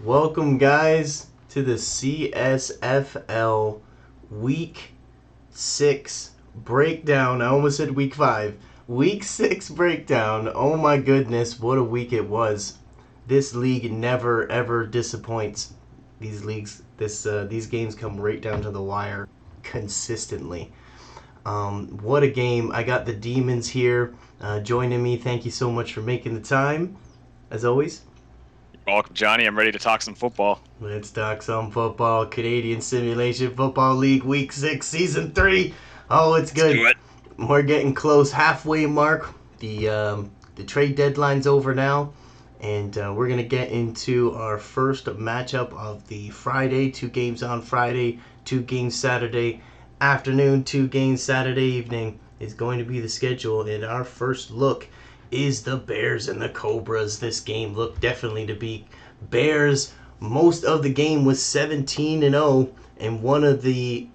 Welcome, guys, to the CSFL Week 6 breakdown. I almost said Week 5. Week 6 breakdown. Oh my goodness, what a week it was. This league never ever disappoints. These games come right down to the wire consistently. What a game. I got the Demons here joining me. Thank you so much for making the time, as always. Welcome, Johnny. I'm ready to talk some football. Let's talk some football. Canadian Simulation Football League Week 6, Season 3. Oh, it's Let's good. do it. We're getting close. Halfway mark. The trade deadline's over now. And we're going to get into our first matchup of the Friday. 2 games on Friday, 2 games Saturday afternoon, 2 games Saturday evening is going to be the schedule. And our first look is the Bears and the Cobras. This game looked definitely to be Bears. Most of the game was 17-0, and one of the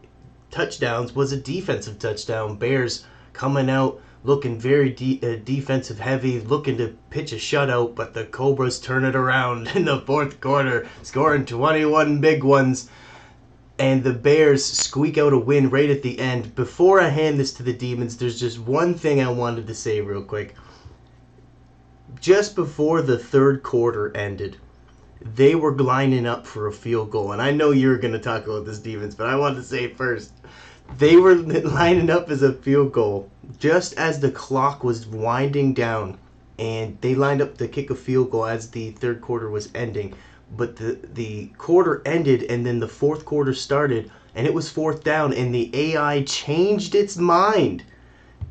touchdowns was a defensive touchdown. Bears coming out looking very defensive heavy, looking to pitch a shutout, but the Cobras turn it around in the fourth quarter, scoring 21 big ones. And the Bears squeak out a win right at the end. Before I hand this to the Demons, there's just one thing I wanted to say real quick. Just before the third quarter ended, they were lining up for a field goal. And I know you're going to talk about this, Demons, but I wanted to say it first. They were lining up as a field goal just as the clock was winding down, and they lined up to kick a field goal as the third quarter was ending. But the quarter ended, and then the fourth quarter started, and it was fourth down, and the AI changed its mind.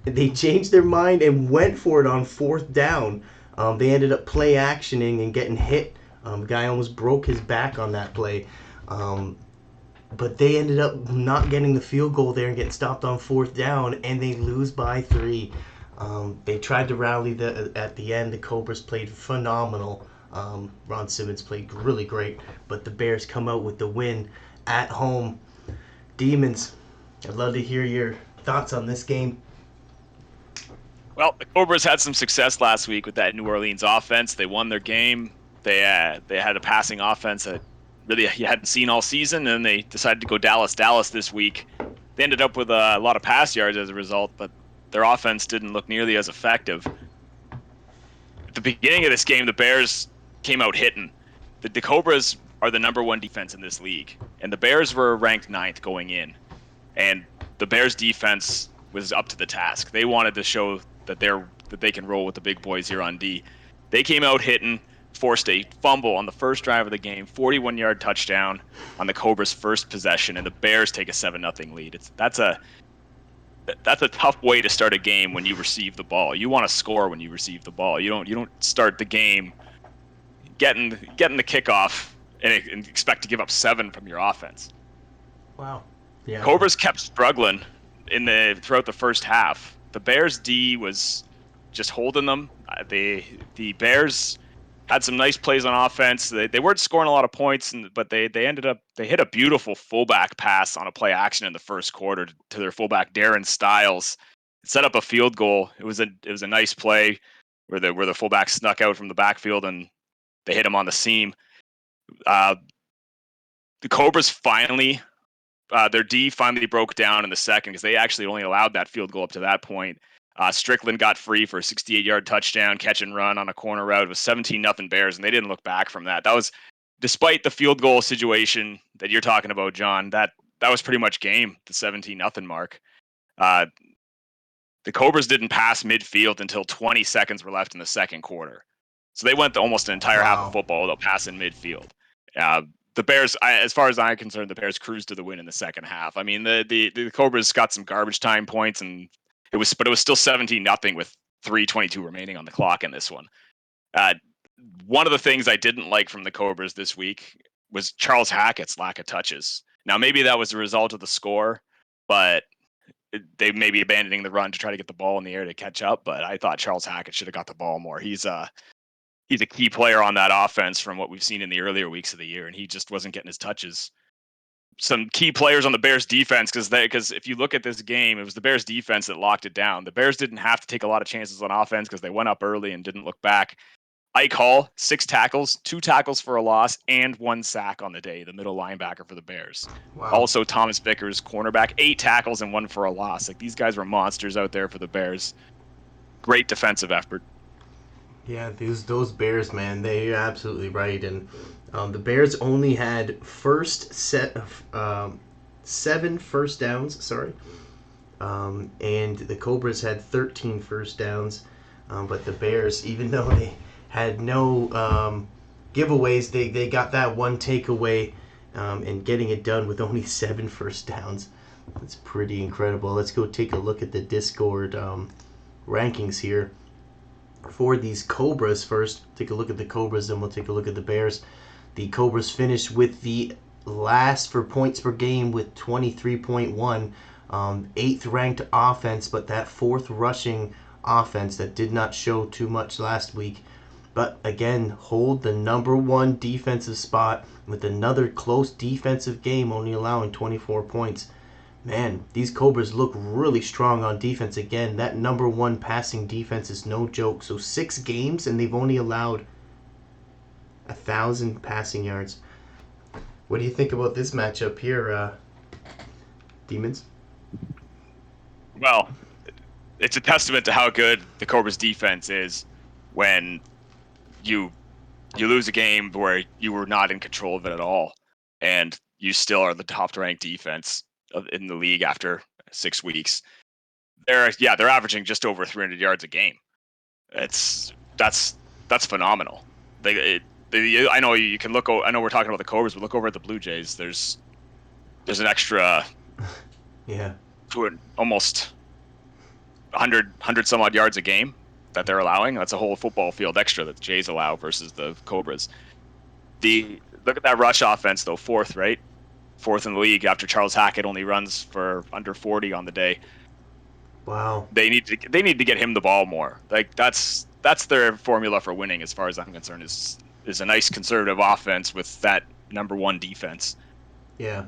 They changed their mind and went for it on fourth down. They ended up play actioning and getting hit. Guy almost broke his back on that play. But they ended up not getting the field goal there and getting stopped on fourth down, and they lose by 3. They tried to rally at the end. The Cobras played phenomenal. Ron Simmons played really great, but the Bears come out with the win at home. Demons, I'd love to hear your thoughts on this game. Well, the Cobras had some success last week with that New Orleans offense. They won their game. They had a passing offense that really you hadn't seen all season, and they decided to go Dallas this week. They ended up with a lot of pass yards as a result, but their offense didn't look nearly as effective. At the beginning of this game, the Bears came out hitting. The Cobras are the number 1 defense in this league, and the Bears were ranked 9th going in. And the Bears defense was up to the task. They wanted to show that they can roll with the big boys here on D. They came out hitting, forced a fumble on the first drive of the game, 41-yard touchdown on the Cobras' first possession, and the Bears take a 7-0 lead. That's a tough way to start a game when you receive the ball. You want to score when you receive the ball. You don't start the game getting the kickoff and expect to give up 7 from your offense. Wow. Yeah. Cobras kept struggling throughout the first half. The Bears D was just holding them. The Bears had some nice plays on offense. They weren't scoring a lot of points, but they hit a beautiful fullback pass on a play action in the first quarter to their fullback Darren Styles. It set up a field goal. It was a nice play where the fullback snuck out from the backfield and they hit him on the seam. The Cobras finally. Their D finally broke down in the second because they actually only allowed that field goal up to that point. Strickland got free for a 68-yard touchdown, catch and run on a corner route. It was 17-0 Bears, and they didn't look back from that. That was, despite the field goal situation that you're talking about, John, that was pretty much game, the 17-0 mark. The Cobras didn't pass midfield until 20 seconds were left in the second quarter. So they went almost an entire half of football without passing midfield. The Bears, as far as I'm concerned, the Bears cruised to the win in the second half. I mean, the Cobras got some garbage time points, but it was still 17-0 with 3:22 remaining on the clock in this one. One of the things I didn't like from the Cobras this week was Charles Hackett's lack of touches. Now, maybe that was the result of the score, but they may be abandoning the run to try to get the ball in the air to catch up. But I thought Charles Hackett should have got the ball more. He's a key player on that offense from what we've seen in the earlier weeks of the year, and he just wasn't getting his touches. Some key players on the Bears defense, because if you look at this game, it was the Bears defense that locked it down. The Bears didn't have to take a lot of chances on offense because they went up early and didn't look back. Ike Hall, 6 tackles, 2 tackles for a loss, and 1 sack on the day, the middle linebacker for the Bears. Wow. Also, Thomas Vickers, cornerback, 8 tackles and 1 for a loss. Like, these guys were monsters out there for the Bears. Great defensive effort. Yeah, those Bears, man, they're absolutely right. And the Bears only had first set of 7 first downs. Sorry, and the Cobras had 13 first downs. But the Bears, even though they had no giveaways, they got that one takeaway and getting it done with only 7 first downs. That's pretty incredible. Let's go take a look at the Discord rankings here for these Cobras first. Take a look at the Cobras, then we'll take a look at the Bears. The Cobras finished with the last for points per game with 23.1. 8th ranked offense, but that 4th rushing offense that did not show too much last week. But again, hold the number 1 defensive spot with another close defensive game, only allowing 24 points. Man, these Cobras look really strong on defense again. That number 1 passing defense is no joke. So 6 games and they've only allowed 1,000 passing yards. What do you think about this matchup here, Demons? Well, it's a testament to how good the Cobras defense is when you lose a game where you were not in control of it at all, and you still are the top-ranked defense in the league after 6 weeks. They're averaging just over 300 yards a game. That's phenomenal. I know you can look. I know we're talking about the Cobras, but look over at the Blue Jays. There's an extra, yeah, almost 100 some odd yards a game that they're allowing. That's a whole football field extra that the Jays allow versus the Cobras. Look at that rush offense though, 4th, right? 4th in the league after Charles Hackett only runs for under 40 on the day. Wow. They need to get him the ball more. Like that's their formula for winning, as far as I'm concerned. Is a nice conservative offense with that number 1 defense. Yeah,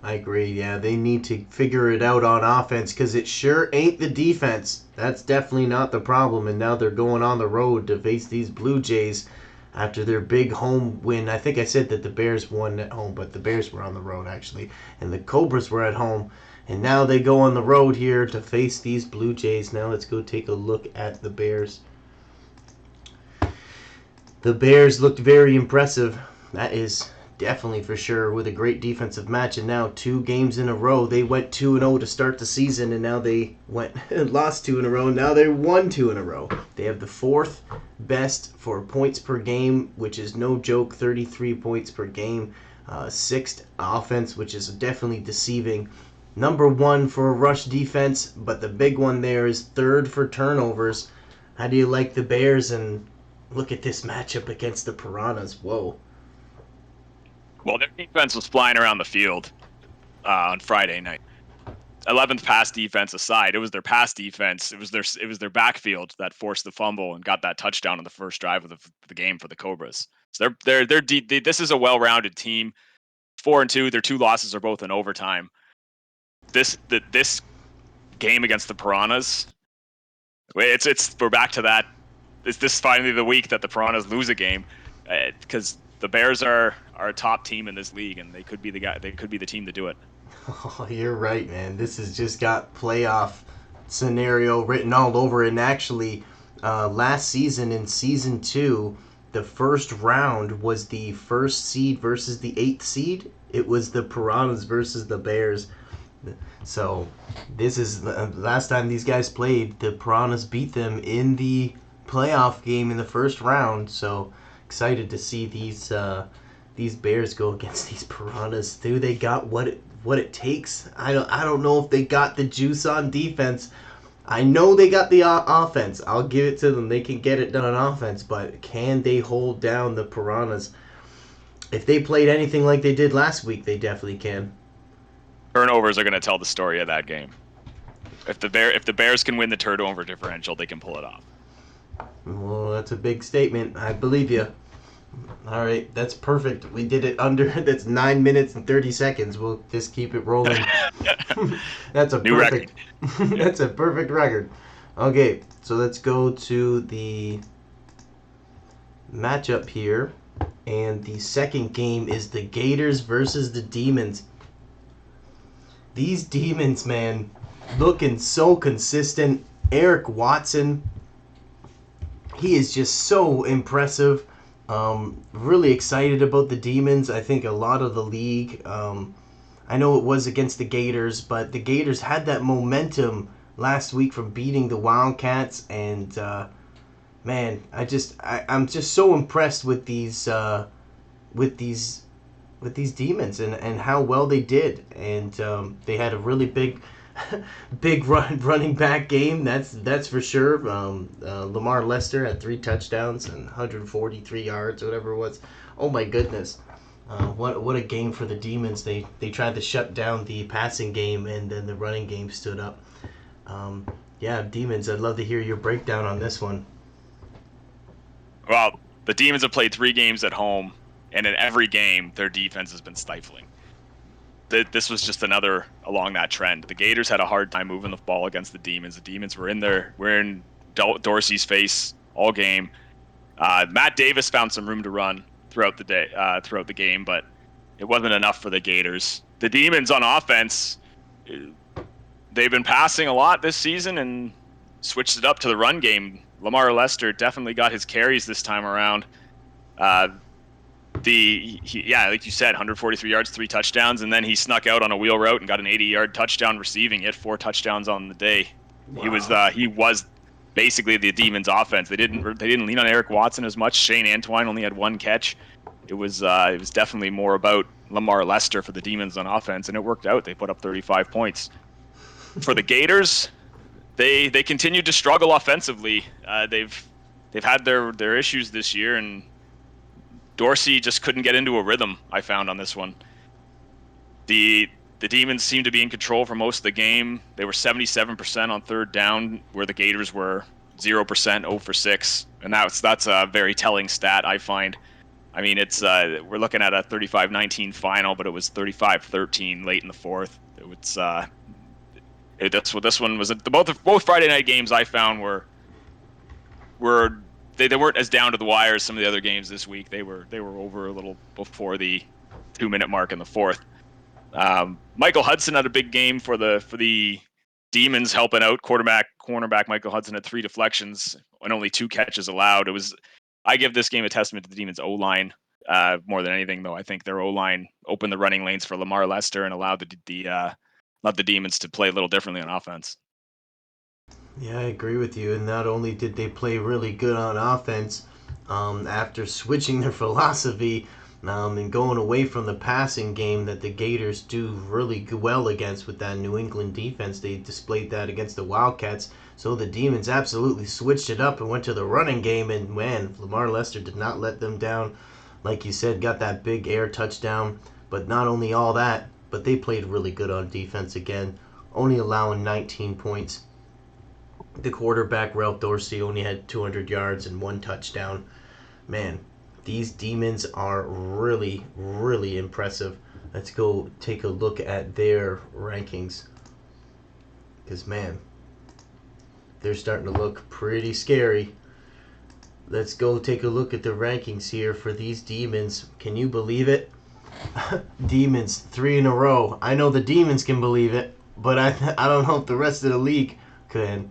I agree. Yeah, they need to figure it out on offense because it sure ain't the defense. That's definitely not the problem. And now they're going on the road to face these Blue Jays after their big home win. I think I said that the Bears won at home, but the Bears were on the road actually, and the Cobras were at home. And now they go on the road here to face these Blue Jays. Now let's go take a look at the Bears. The Bears looked very impressive. That is definitely for sure, with a great defensive match. And now 2 games in a row. They went 2-0 to start the season, and now they lost 2 in a row. Now they won 2 in a row. They have the 4th best for points per game, which is no joke, 33 points per game. 6th offense, which is definitely deceiving. Number 1 for rush defense, but the big one there is 3rd for turnovers. How do you like the Bears? And look at this matchup against the Piranhas. Whoa. Well, their defense was flying around the field on Friday night. 11th pass defense aside, it was their pass defense. It was their backfield that forced the fumble and got that touchdown on the first drive of the game for the Cobras. So this is a well-rounded team. 4-2. Their 2 losses are both in overtime. This game against the Piranhas, we're back to that. Is this finally the week that the Piranhas lose a game? Because the Bears are a top team in this league, and they could be the team to do it. Oh, you're right, man. This has just got playoff scenario written all over it. And actually, last season in season 2, the first round was the 1st seed versus the 8th seed. It was the Piranhas versus the Bears. So this is the last time these guys played. The Piranhas beat them in the playoff game in the first round. So excited to see these Bears go against these Piranhas. Do they got what it takes? I don't know if they got the juice on defense. I know they got the offense. I'll give it to them. They can get it done on offense, but can they hold down the Piranhas? If they played anything like they did last week, they definitely can. Turnovers are going to tell the story of that game. If the Bears can win the turnover differential, they can pull it off. Well, that's a big statement. I believe you. All right, that's perfect. We did it under. That's 9 minutes and 30 seconds. We'll just keep it rolling. That's a new perfect. record. That's a perfect record. Okay, so let's go to the matchup here. And the second game is the Gators versus the Demons. These Demons, man, looking so consistent. Eric Watson, he is just so impressive. Really excited about the Demons. I think a lot of the league, I know it was against the Gators, but the Gators had that momentum last week from beating the Wildcats, and man, I'm just so impressed with these with these Demons and how well they did, and they had a really big running back game. That's for sure. Lamar Lester had 3 touchdowns and 143 yards, whatever it was. Oh my goodness. What a game for the Demons. They tried to shut down the passing game, and then the running game stood up. Um, yeah, Demons. I'd love to hear your breakdown on this one. Well, the Demons have played 3 games at home, and in every game, their defense has been stifling. This was just another along that trend. The Gators had a hard time moving the ball against the Demons. The Demons were in Dorsey's face all game. Matt Davis found some room to run throughout the game, but it wasn't enough for the Gators. The Demons on offense, they've been passing a lot this season and switched it up to the run game. Lamar Lester definitely got his carries this time around. Like you said, 143 yards, 3 touchdowns, and then he snuck out on a wheel route and got an 80-yard touchdown receiving. He had 4 touchdowns on the day. Wow. He was basically the Demons' offense. They didn't lean on Eric Watson as much. Shane Antwine only had 1 catch. It was definitely more about Lamar Lester for the Demons on offense, and it worked out. They put up 35 points. For the Gators, they continued to struggle offensively. They've had their issues this year, and Dorsey just couldn't get into a rhythm, I found, on this one. The Demons seemed to be in control for most of the game. They were 77% on third down, where the Gators were 0%, 0 for 6. And that's a very telling stat, I find. I mean, it's we're looking at a 35-19 final, but it was 35-13 late in the fourth. That's what this one was. Both Friday night games I found they weren't as down to the wire as some of the other games this week. They were over a little before the 2-minute mark in the fourth. Michael Hudson had a big game for the Demons, helping out. Cornerback Michael Hudson had 3 deflections and only 2 catches allowed. I give this game a testament to the Demons' O-line more than anything, though. I think their O-line opened the running lanes for Lamar Lester and allowed the Demons to play a little differently on offense. Yeah, I agree with you. And not only did they play really good on offense, after switching their philosophy and going away from the passing game that the Gators do really well against with that New England defense, they displayed that against the Wildcats. So the Demons absolutely switched it up and went to the running game. And man, Lamar Lester did not let them down. Like you said, got that big air touchdown. But not only all that, but they played really good on defense again, only allowing 19 points. The quarterback, Ralph Dorsey, only had 200 yards and 1 touchdown. Man, these Demons are really, really impressive. Let's go take a look at their rankings. Because, man, they're starting to look pretty scary. Let's go take a look at the rankings here for these Demons. Can you believe it? Demons, 3 in a row. I know the Demons can believe it, but I don't know if the rest of the league can.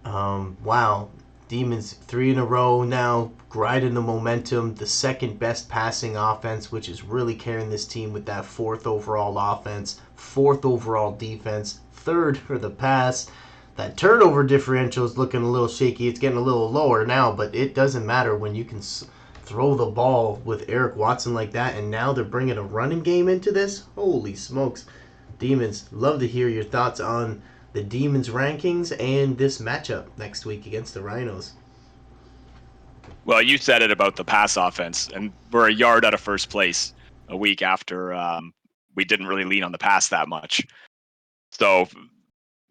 Wow. Demons 3 in a row now, riding the momentum, the second best passing offense, which is really carrying this team with that 4th overall offense, 4th overall defense, 3rd for the pass. That turnover differential is looking a little shaky. It's getting a little lower now, but it doesn't matter when you can throw the ball with Eric Watson like that, and now they're bringing a running game into this. Holy smokes. Demons, love to hear your thoughts on the Demons rankings and this matchup next week against the Rhinos. Well, you said it about the pass offense, and we're a yard out of first place a week after we didn't really lean on the pass that much. So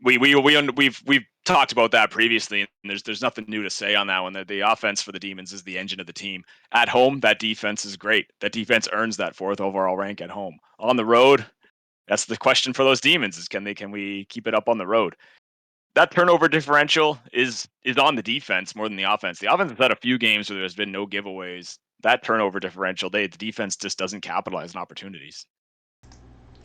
we've talked about that previously, and there's nothing new to say on that one. The offense for the Demons is the engine of the team. At home, that defense is great. That defense earns that 4th overall rank at home. On the road, that's the question for those Demons: is can we keep it up on the road? that turnover differential is on the defense more than the offense. The offense has had a few games where there's been no giveaways. That turnover differential, the defense just doesn't capitalize on opportunities.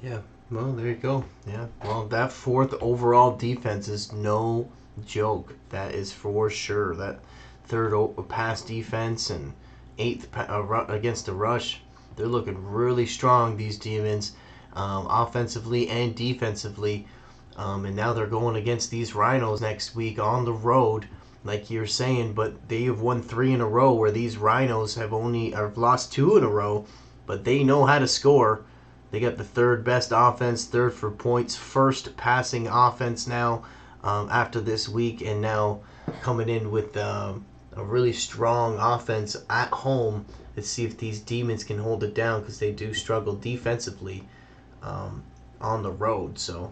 Yeah, well, there you go. Yeah, well, that fourth overall defense is no joke. That is for sure. That third pass defense and eighth against the rush, they're looking really strong, these demons, offensively and defensively. And now they're going against these Rhinos next week on the road, like you're saying. But they have won 3 in a row, where these Rhinos have lost 2 in a row. But they know how to score. They got the third best offense, third for points, first passing offense now after this week, and now coming in with a really strong offense at home. Let's see if these demons can hold it down, because they do struggle defensively on the road. So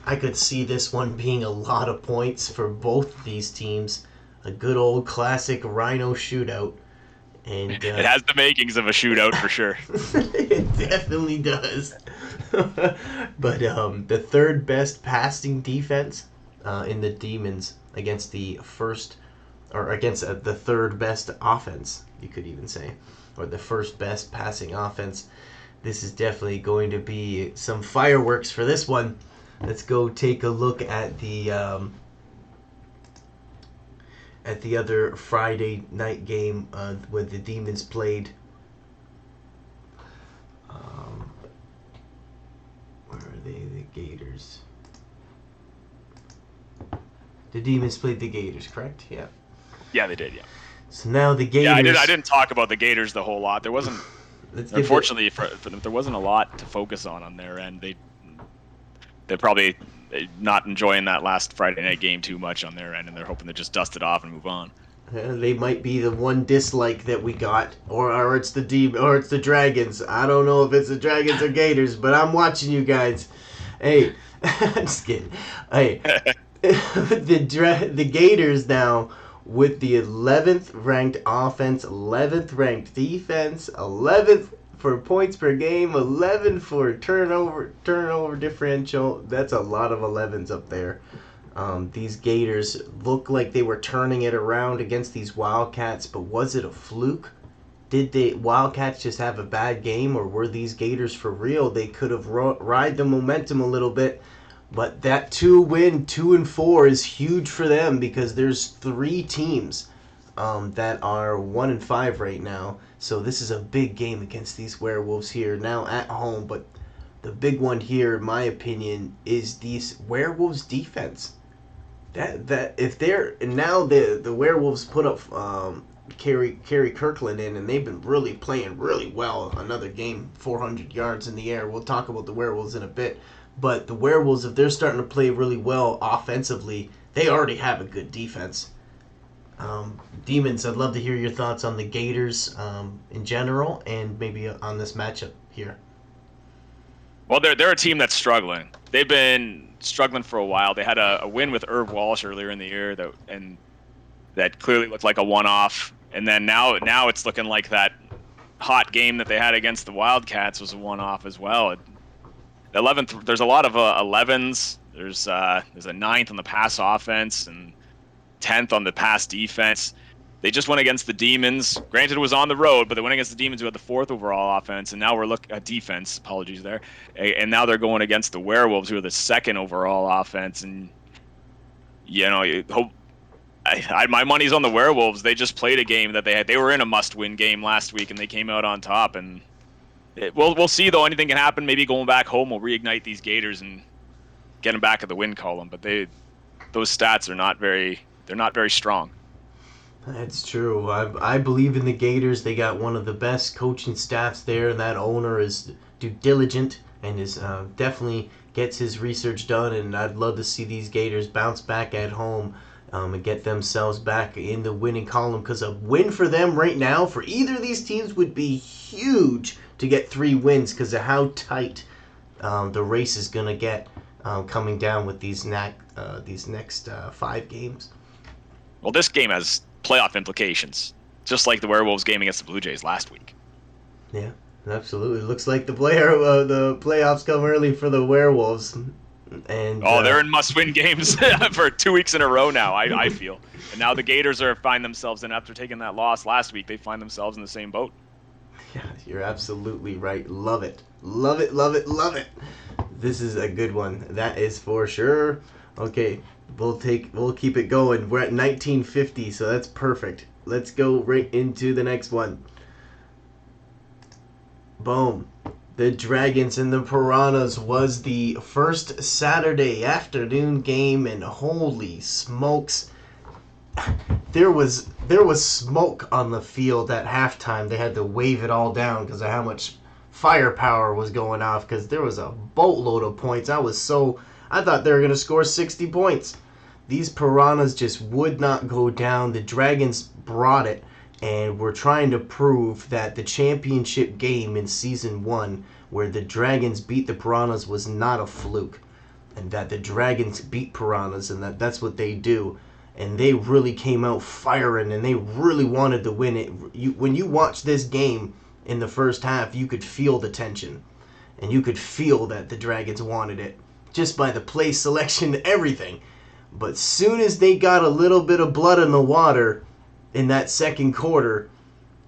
I could see this one being a lot of points for both these teams. A good old classic Rhino shootout. And It has the makings of a shootout for sure. it definitely does. But the third best passing defense in the Demons against the the third best offense, you could even say, or the first best passing offense. This is definitely going to be some fireworks for this one. Let's go take a look at the other Friday night game where the Demons played. Where are they? The Gators. The Demons played the Gators, correct? Yeah. Yeah, they did. Yeah. So now the Gators. Yeah, I didn't talk about the Gators the whole lot. There wasn't. Unfortunately for them, there wasn't a lot to focus on their end. They're probably not enjoying that last Friday night game too much on their end, and they're hoping to just dust it off and move on. They might be the one dislike that we got, or it's the Dragons. I don't know if it's the Dragons or Gators, but I'm watching you guys. Hey, just kidding. Hey, the Gators now with the 11th ranked offense, 11th ranked defense, 11th for points per game, 11 for turnover differential. That's a lot of 11s up there. These Gators look like they were turning it around against these Wildcats, but was it a fluke? Did the Wildcats just have a bad game, or were these Gators for real? They could have ride the momentum a little bit, but that 2-4 is huge for them, because there's 3 teams that are 1-5 right now. So this is a big game against these Werewolves here now at home. But the big one here, in my opinion, is these Werewolves defense. That if they're and now the Werewolves put up Kerry Kirkland in, and they've been really playing really well. Another game, 400 yards in the air. We'll talk about the Werewolves in a bit. But the Werewolves, if they're starting to play really well offensively, they already have a good defense. Demons, I'd love to hear your thoughts on the Gators in general, and maybe on this matchup here. Well, they're a team that's struggling. They've been struggling for a while. They had a win with Irv Walsh earlier in the year that clearly looked like a one-off. And then now it's looking like that hot game that they had against the Wildcats was a one-off as well. The 11th, there's a lot of 11s. There's a 9th on the pass offense and 10th on the pass defense. They just went against the Demons. Granted, it was on the road, but they went against the Demons, who had the 4th overall offense, and now we're looking at defense. Apologies there. And now they're going against the Werewolves, who are the 2nd overall offense. And my money's on the Werewolves. They just played a game that they were in a must-win game last week, and they came out on top. And we'll see, though. Anything can happen. Maybe going back home will reignite these Gators and get them back at the win column. But those stats are not very strong. That's true. I believe in the Gators. They got one of the best coaching staffs there, and that owner is diligent and is definitely gets his research done. And I'd love to see these Gators bounce back at home and get themselves back in the winning column, because a win for them right now for either of these teams would be huge to get 3 wins, because of how tight the race is going to get coming down with these next 5 games. Well, this game has playoff implications, just like the Werewolves game against the Blue Jays last week. Yeah, absolutely. Looks like the playoffs come early for the Werewolves. And Oh, they're in must-win games for 2 weeks in a row now, I feel. And now the Gators find themselves in, after taking that loss last week, they find themselves in the same boat. yeah, you're absolutely right. Love it. Love it, love it, love it. This is a good one. That is for sure. Okay, we'll keep it going. We're at 1950, so that's perfect. Let's go right into the next one. Boom. The Dragons and the Piranhas was the first Saturday afternoon game, and holy smokes, there was smoke on the field at halftime. They had to wave it all down because of how much firepower was going off. Because there was a boatload of points. I thought they were gonna score 60 points. These Piranhas just would not go down. The Dragons brought it, and we're trying to prove that the championship game in season 1, where the Dragons beat the Piranhas, was not a fluke, and that the Dragons beat Piranhas, and that's what they do. And they really came out firing, and they really wanted to win it. When you watch this game in the first half, you could feel the tension, and you could feel that the Dragons wanted it just by the play selection, everything. But soon as they got a little bit of blood in the water in that second quarter,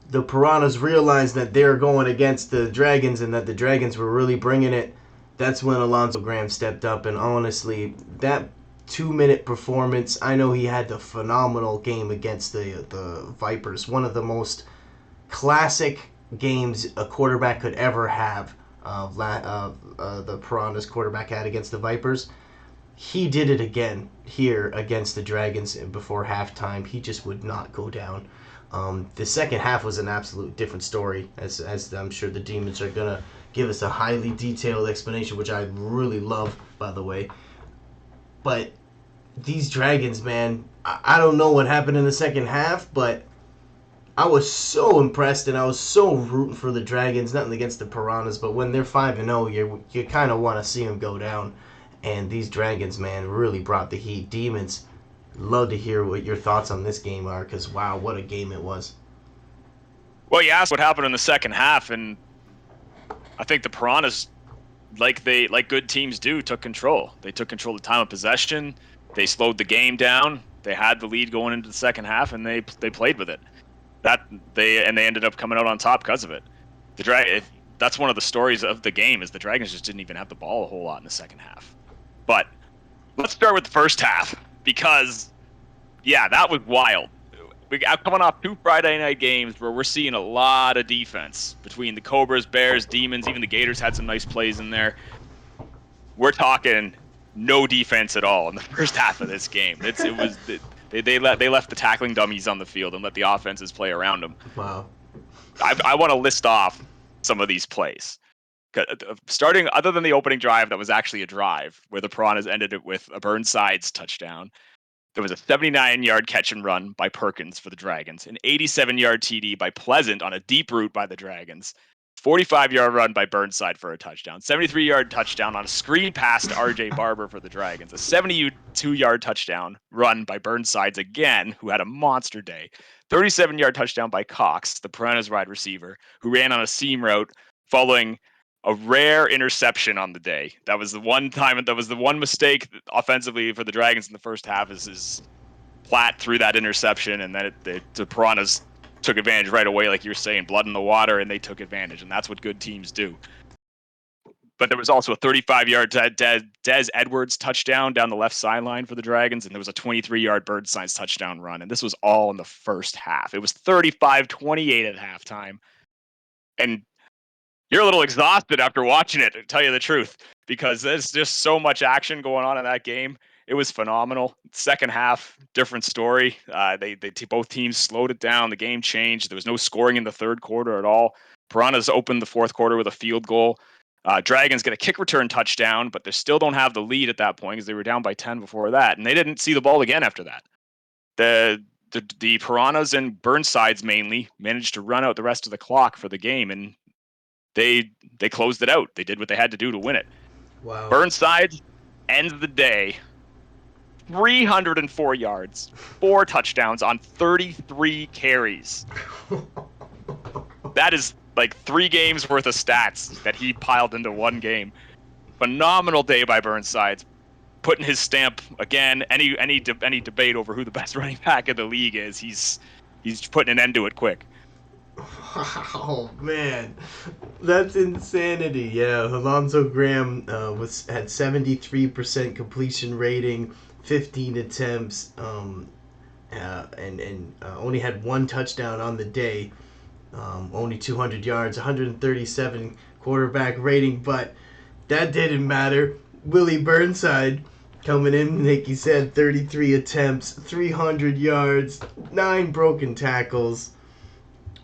the Piranhas realized that they were going against the Dragons and that the Dragons were really bringing it. That's when Alonzo Graham stepped up, and honestly, that 2-minute performance, I know he had the phenomenal game against the Vipers, one of the most classic games a quarterback could ever have. The Piranhas quarterback had against the Vipers. He did it again here against the Dragons before halftime. He just would not go down. The second half was an absolute different story, as I'm sure the Demons are going to give us a highly detailed explanation, which I really love, by the way. But these Dragons, man, I don't know what happened in the second half, but I was so impressed, and I was so rooting for the Dragons, nothing against the Piranhas, but when they're 5-0, you kind of want to see them go down. And these Dragons, man, really brought the heat. Demons, love to hear what your thoughts on this game are, because wow, what a game it was. Well, you asked what happened in the second half, and I think the Piranhas, like good teams do, took control. They took control of the time of possession. They slowed the game down. They had the lead going into the second half, and they played with it. They ended up coming out on top because of it. That's one of the stories of the game, is the Dragons just didn't even have the ball a whole lot in the second half. But let's start with the first half, because that was wild. We are coming off 2 Friday night games where we're seeing a lot of defense between the Cobras, Bears, Demons. Even the Gators had some nice plays in there. We're talking no defense at all in the first half of this game. They left the tackling dummies on the field and let the offenses play around them. Wow. I want to list off some of these plays. Starting, other than the opening drive that was actually a drive where the Piranhas ended it with a Burnside's touchdown, there was a 79-yard catch and run by Perkins for the Dragons, an 87-yard TD by Pleasant on a deep route by the Dragons, 45-yard run by Burnside for a touchdown, 73-yard touchdown on a screen pass to RJ Barber for the Dragons, a 72-yard touchdown run by Burnsides again, who had a monster day, 37-yard touchdown by Cox, the Piranhas wide receiver, who ran on a seam route following a rare interception on the day. That was the one time. That was the one mistake offensively for the Dragons in the first half. Is Platt threw that interception, and then the Piranhas took advantage right away, like you're saying, blood in the water, and they took advantage, and that's what good teams do. But there was also a 35-yard Des Edwards touchdown down the left sideline for the Dragons, and there was a 23-yard Burnside's touchdown run, and this was all in the first half. It was 35-28 at halftime, and you're a little exhausted after watching it, to tell you the truth, because there's just so much action going on in that game. It was phenomenal. Second half, different story. Both teams slowed it down. The game changed. There was no scoring in the third quarter at all. Piranhas opened the fourth quarter with a field goal. Dragons get a kick return touchdown, but they still don't have the lead at that point because they were down by 10 before that, and they didn't see the ball again after that. The Piranhas and Burnsides mainly managed to run out the rest of the clock for the game, and they closed it out. They did what they had to do to win it. Wow. Burnside ends the day 304 yards, 4 touchdowns on 33 carries. That is like 3 games worth of stats that he piled into one game. Phenomenal day by Burnsides. putting his stamp again. Any debate over who the best running back in the league is, he's putting an end to it quick. Oh man, that's insanity. Yeah, Alonzo Graham had 73% completion rating, 15 attempts, and only had one touchdown on the day, only 200 yards, 137 quarterback rating, but that didn't matter. Willie Burnside coming in, like you said, 33 attempts, 300 yards, 9 broken tackles.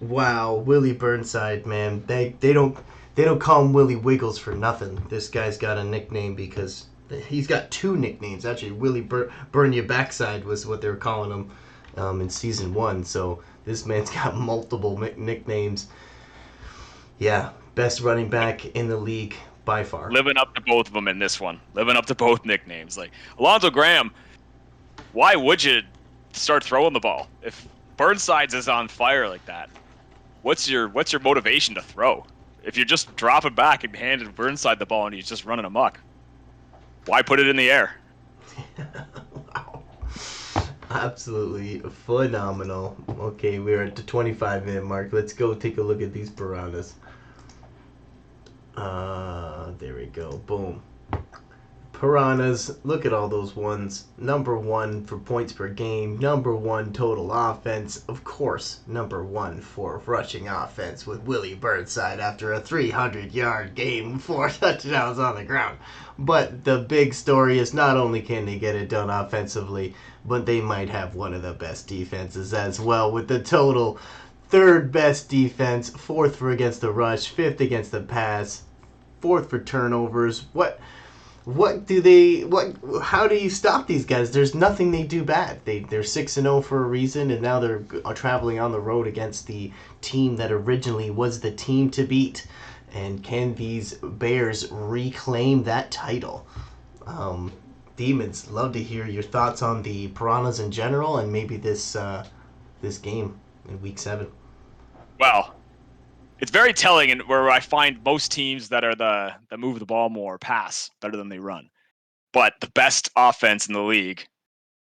Wow, Willie Burnside, man. They don't call him Willie Wiggles for nothing. This guy's got a nickname because he's got two nicknames. Actually, Burn Your Backside was what they were calling him in season 1. So this man's got multiple nicknames. Yeah, best running back in the league by far. Living up to both of them in this one. Living up to both nicknames. Like Alonzo Graham, why would you start throwing the ball if Burnside's is on fire like that? What's your motivation to throw? If you're just dropping back and handing Burnside the ball and he's just running amok, why put it in the air? Wow. Absolutely phenomenal. Okay, we're at the 25-minute mark. Let's go take a look at these piranhas. There we go. Boom. Piranhas, look at all those ones. Number 1 for points per game. Number 1 total offense. Of course, number 1 for rushing offense with Willie Burnside after a 300-yard game, 4 touchdowns on the ground. But the big story is not only can they get it done offensively, but they might have one of the best defenses as well with the total 3rd best defense, 4th for against the rush, 5th against the pass, 4th for turnovers. How do you stop these guys? There's nothing they do bad. They're 6-0 for a reason, and now they're traveling on the road against the team that originally was the team to beat. And can these Bears reclaim that title? Demons, love to hear your thoughts on the Piranhas in general, and maybe this game in Week 7. Well, it's very telling, and where I find most teams that are that move the ball more pass better than they run. But the best offense in the league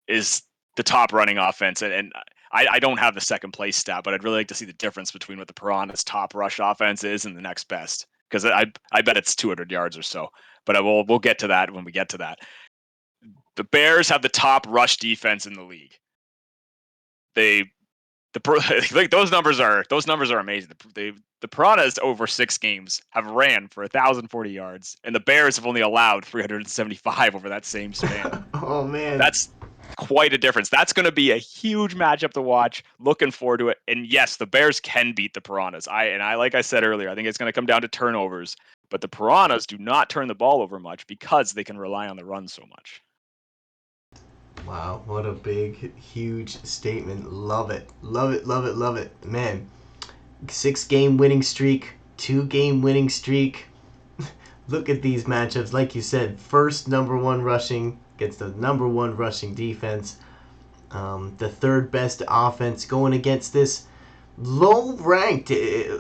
is the top running offense, and I don't have the second place stat, but I'd really like to see the difference between what the Piranha's top rush offense is and the next best, because I bet it's 200 yards or so. But we'll get to that when we get to that. The Bears have the top rush defense in the league. Like those numbers are amazing. The Piranhas over 6 games have ran for 1,040 yards, and the Bears have only allowed 375 over that same span. Oh man, That's quite a difference. That's going to be a huge matchup to watch. Looking forward to it. And yes, the Bears can beat the Piranhas. Like I said earlier, I think it's going to come down to turnovers. But the Piranhas do not turn the ball over much because they can rely on the run so much. wow, what a big, huge statement. Love it. Love it, love it, love it. Man, 6-game winning streak, 2-game winning streak. Look at these matchups. Like you said, first number 1 rushing against the number 1 rushing defense. The 3rd best offense going against this low ranked.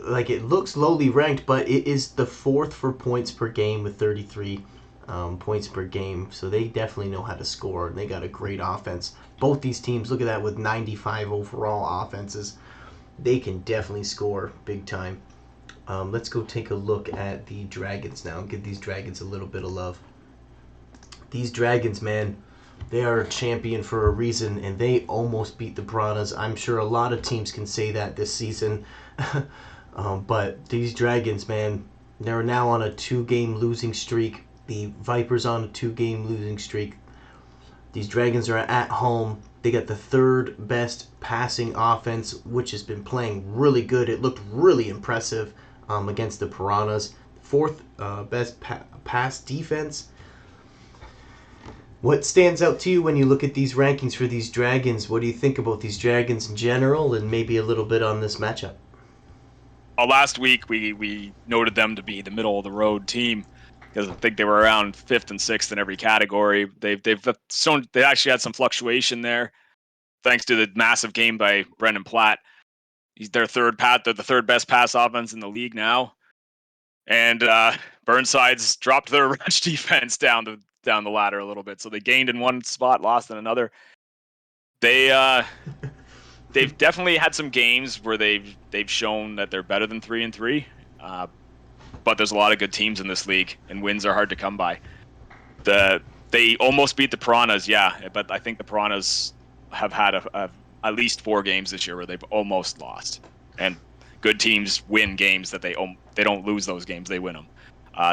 Like it looks lowly ranked, but it is the 4th for points per game with 33 points per game. So they definitely know how to score, and they got a great offense. Both these teams, look at that, with 95 overall offenses. They can definitely score big time. Let's go take a look at the Dragons now. Give these Dragons a little bit of love. These Dragons, man, they are a champion for a reason, and they almost beat the Piranhas. I'm sure a lot of teams can say that this season. But these Dragons, man, they're now on a 2-game losing streak. The Vipers on a 2-game losing streak. These Dragons are at home. They got the 3rd best passing offense, which has been playing really good. It looked really impressive against the Piranhas. 4th best pass defense. What stands out to you when you look at these rankings for these Dragons? What do you think about these Dragons in general, and maybe a little bit on this matchup? Last week we noted them to be the middle of the road team because I think they were around 5th and 6th in every category. They actually had some fluctuation there, thanks to the massive game by Brendan Platt. They're the 3rd best pass offense in the league now. And Burnside's dropped their rush defense down down the ladder a little bit. So they gained in one spot, lost in another. They've definitely had some games where they've shown that they're better than 3-3. But there's a lot of good teams in this league, and wins are hard to come by. They almost beat the Piranhas, yeah, but I think the Piranhas have had at least 4 games this year where they've almost lost. And good teams win games that they don't lose those games, they win them.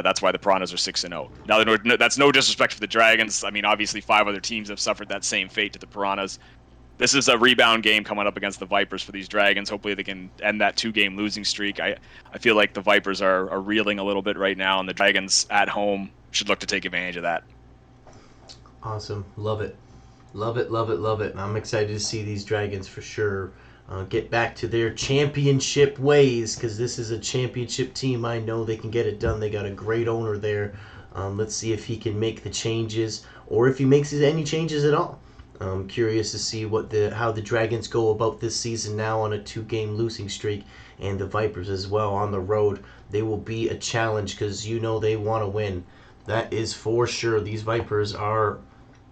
That's why the Piranhas are 6-0. Now, that's no disrespect for the Dragons. I mean, obviously 5 other teams have suffered that same fate to the Piranhas. This is a rebound game coming up against the Vipers for these Dragons. Hopefully they can end that 2-game losing streak. I feel like the Vipers are reeling a little bit right now, and the Dragons at home should look to take advantage of that. Awesome. Love it. Love it, love it, love it. I'm excited to see these Dragons for sure get back to their championship ways, because this is a championship team. I know they can get it done. They got a great owner there. Let's see if he can make the changes, or if he makes any changes at all. I'm curious to see how the Dragons go about this season now on a 2-game losing streak, and the Vipers as well on the road. They will be a challenge because they want to win. That is for sure. These Vipers are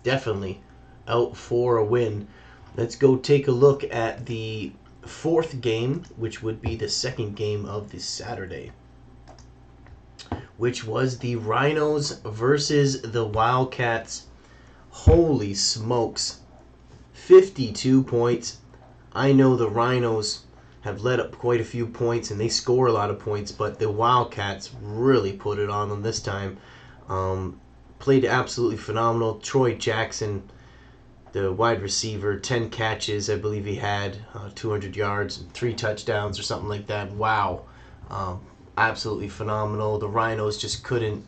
definitely out for a win. Let's go take a look at the 4th game, which would be the 2nd game of this Saturday, which was the Rhinos versus the Wildcats. Holy smokes. 52 points. I know the Rhinos have let up quite a few points, and they score a lot of points, but the Wildcats really put it on them this time. Played absolutely phenomenal. Troy Jackson, the wide receiver, 10 catches, I believe he had, 200 yards, 3 touchdowns or something like that. Wow. Absolutely phenomenal. The Rhinos just couldn't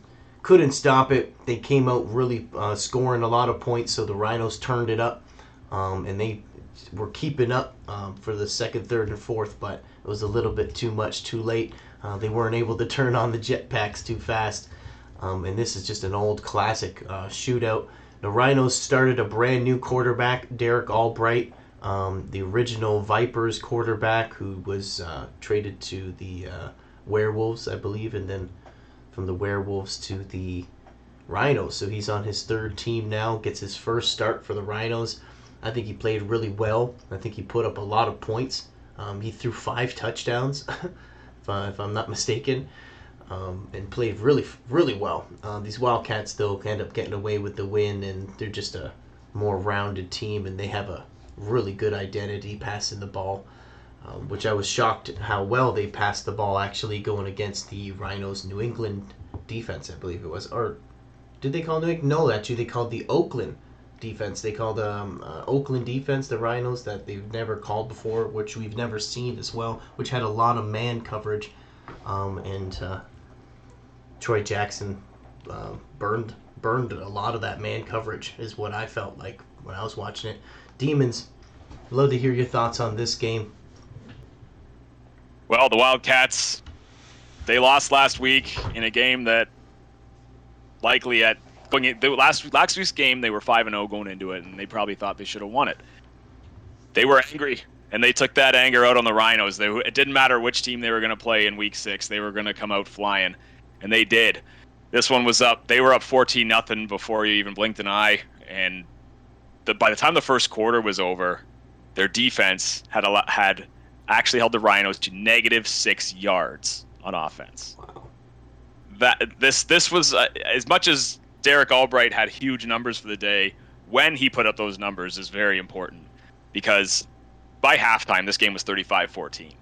stop it. They came out really scoring a lot of points, so the Rhinos turned it up, and they were keeping up for the 2nd, 3rd, and 4th, but it was a little bit too much too late. They weren't able to turn on the jetpacks too fast, and this is just an old classic shootout. The Rhinos started a brand new quarterback, Derek Albright, the original Vipers quarterback who was traded to the Werewolves, I believe, and then from the Werewolves to the Rhinos. So he's on his 3rd team now, gets his first start for the Rhinos. I think he played really well. I think he put up a lot of points. He threw 5 touchdowns, if I'm not mistaken, and played really, really well. These Wildcats, though, end up getting away with the win, and they're just a more rounded team, and they have a really good identity passing the ball, which I was shocked at how well they passed the ball, actually, going against the Rhinos' New England defense, I believe it was. Or did they call New England? No, actually, they called the Oakland defense. They called Oakland defense, the Rhinos, that they've never called before, which we've never seen as well, which had a lot of man coverage, and Troy Jackson burned a lot of that man coverage, is what I felt like when I was watching it. Demons, love to hear your thoughts on this game. Well, the Wildcats, they lost last week in a game that likely last week's game, they were 5-0 going into it, and they probably thought they should have won it. They were angry, and they took that anger out on the Rhinos. It didn't matter which team they were going to play in week 6. They were going to come out flying, and they did. This one was up. They were up 14-0 before you even blinked an eye, and by the time the first quarter was over, their defense had actually held the Rhinos to -6 yards on offense. Wow. This was as much as Derek Albright had huge numbers for the day. When he put up those numbers is very important, because by halftime this game was 35-14.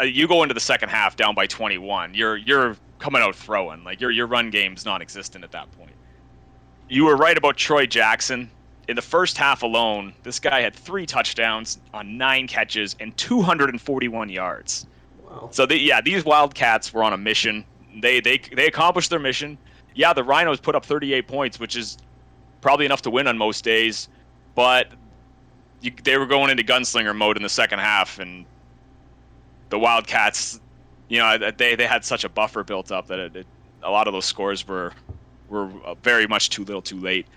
You go into the second half down by 21. You're coming out throwing, like your run game's non-existent at that point. You were right about Troy Jackson. In the first half alone, this guy had 3 touchdowns on 9 catches and 241 yards. Wow. So these Wildcats were on a mission. They accomplished their mission. Yeah, the Rhinos put up 38 points, which is probably enough to win on most days, but they were going into gunslinger mode in the second half, and the Wildcats, they had such a buffer built up that a lot of those scores were very much too little too late.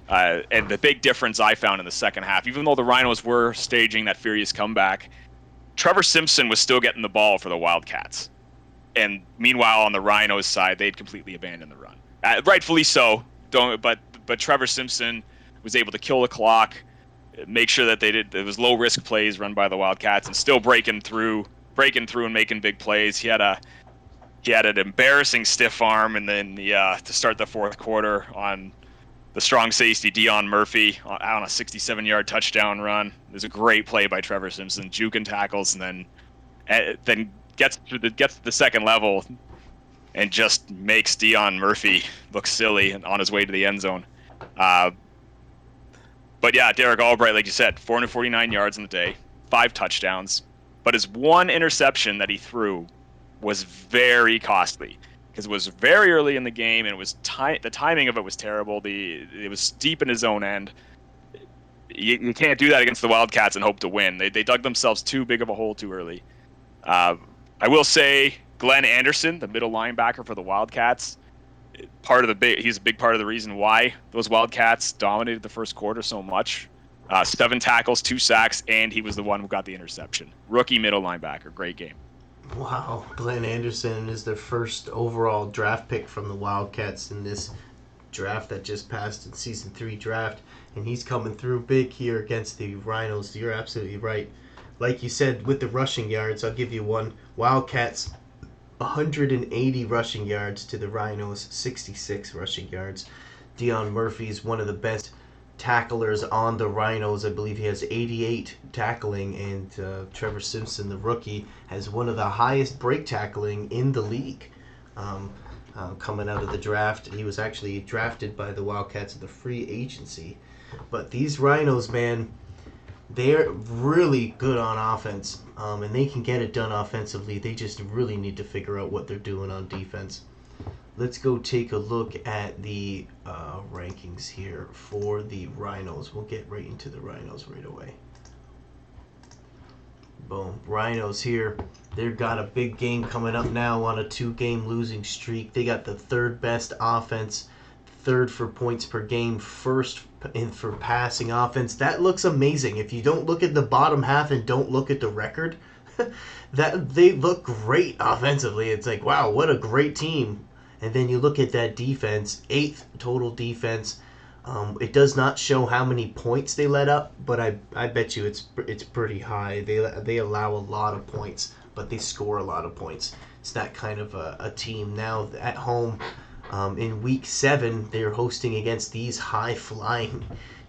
And the big difference I found in the second half, even though the Rhinos were staging that furious comeback, Trevor Simpson was still getting the ball for the Wildcats. And meanwhile, on the Rhinos side, they'd completely abandoned the run. Rightfully so. Don't but Trevor Simpson was able to kill the clock, make sure that it was low risk plays run by the Wildcats, and still breaking through and making big plays. He had an embarrassing stiff arm, and then to start the fourth quarter on the strong safety Dion Murphy on a 67-yard touchdown run. It was a great play by Trevor Simpson, juking tackles, and then gets to the second level and just makes Dion Murphy look silly on his way to the end zone. But yeah, Derek Albright, like you said, 449 yards in the day, 5 touchdowns, but his one interception that he threw was very costly because it was very early in the game and it was the timing of it was terrible. It was deep in his own end. You can't do that against the Wildcats and hope to win. They dug themselves too big of a hole too early. I will say Glenn Anderson, the middle linebacker for the Wildcats, he's a big part of the reason why those Wildcats dominated the first quarter so much. 7 tackles, 2 sacks, and he was the one who got the interception. Rookie middle linebacker, great game. Wow, Glenn Anderson is their first overall draft pick from the Wildcats in this draft that just passed in Season 3 draft, and he's coming through big here against the Rhinos. You're absolutely right. Like you said, with the rushing yards, I'll give you one. Wildcats, 180 rushing yards to the Rhinos, 66 rushing yards. Dion Murphy is one of the best tacklers on the Rhinos. I believe he has 88 tackling, and Trevor Simpson, the rookie, has one of the highest break tackling in the league. Coming out of the draft, he was actually drafted by the Wildcats at the free agency. But these Rhinos, man, they're really good on offense, and they can get it done offensively. They just really need to figure out what they're doing on defense. Let's go take a look at the rankings here for the Rhinos. We'll get right into the Rhinos right away. Boom. Rhinos here. They've got a big game coming up now on a 2-game losing streak. They got the 3rd best offense, 3rd for points per game, 1st for passing offense. That looks amazing. If you don't look at the bottom half and don't look at the record, that they look great offensively. It's like, wow, what a great team. And then you look at that defense, 8th total defense. It does not show how many points they let up, but I bet you it's pretty high. They allow a lot of points, but they score a lot of points. It's that kind of a team. Now at home, in week 7, they're hosting against these high-flying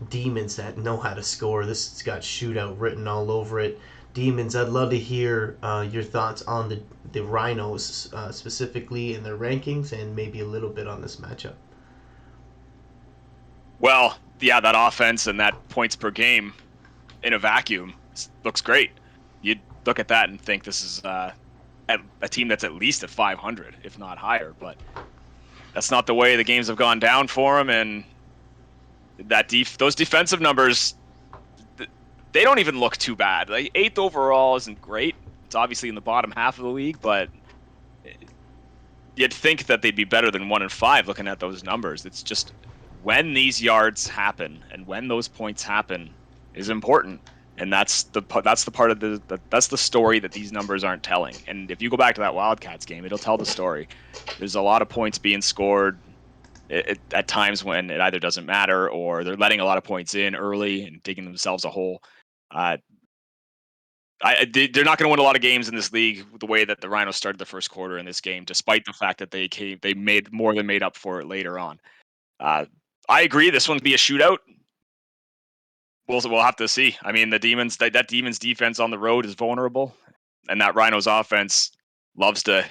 Demons that know how to score. This has got shootout written all over it. Demons, I'd love to hear your thoughts on the Rhinos specifically in their rankings and maybe a little bit on this matchup. Well, yeah, that offense and that points per game in a vacuum looks great. You'd look at that and think this is a team that's at least at 500, if not higher. But that's not the way the games have gone down for them. And those defensive numbers, they don't even look too bad. Like 8th overall isn't great. It's obviously in the bottom half of the league, but you'd think that they'd be better than 1 and 5 looking at those numbers. It's just when these yards happen and when those points happen is important, and that's the part of that's the story that these numbers aren't telling. And if you go back to that Wildcats game, it'll tell the story. There's a lot of points being scored at times when it either doesn't matter or they're letting a lot of points in early and digging themselves a hole. They're not going to win a lot of games in this league the way that the Rhinos started the first quarter in this game, despite the fact that they made more than made up for it later on. I agree. This one be a shootout. We'll have to see. I mean, the Demons that Demons defense on the road is vulnerable, and that Rhinos offense loves to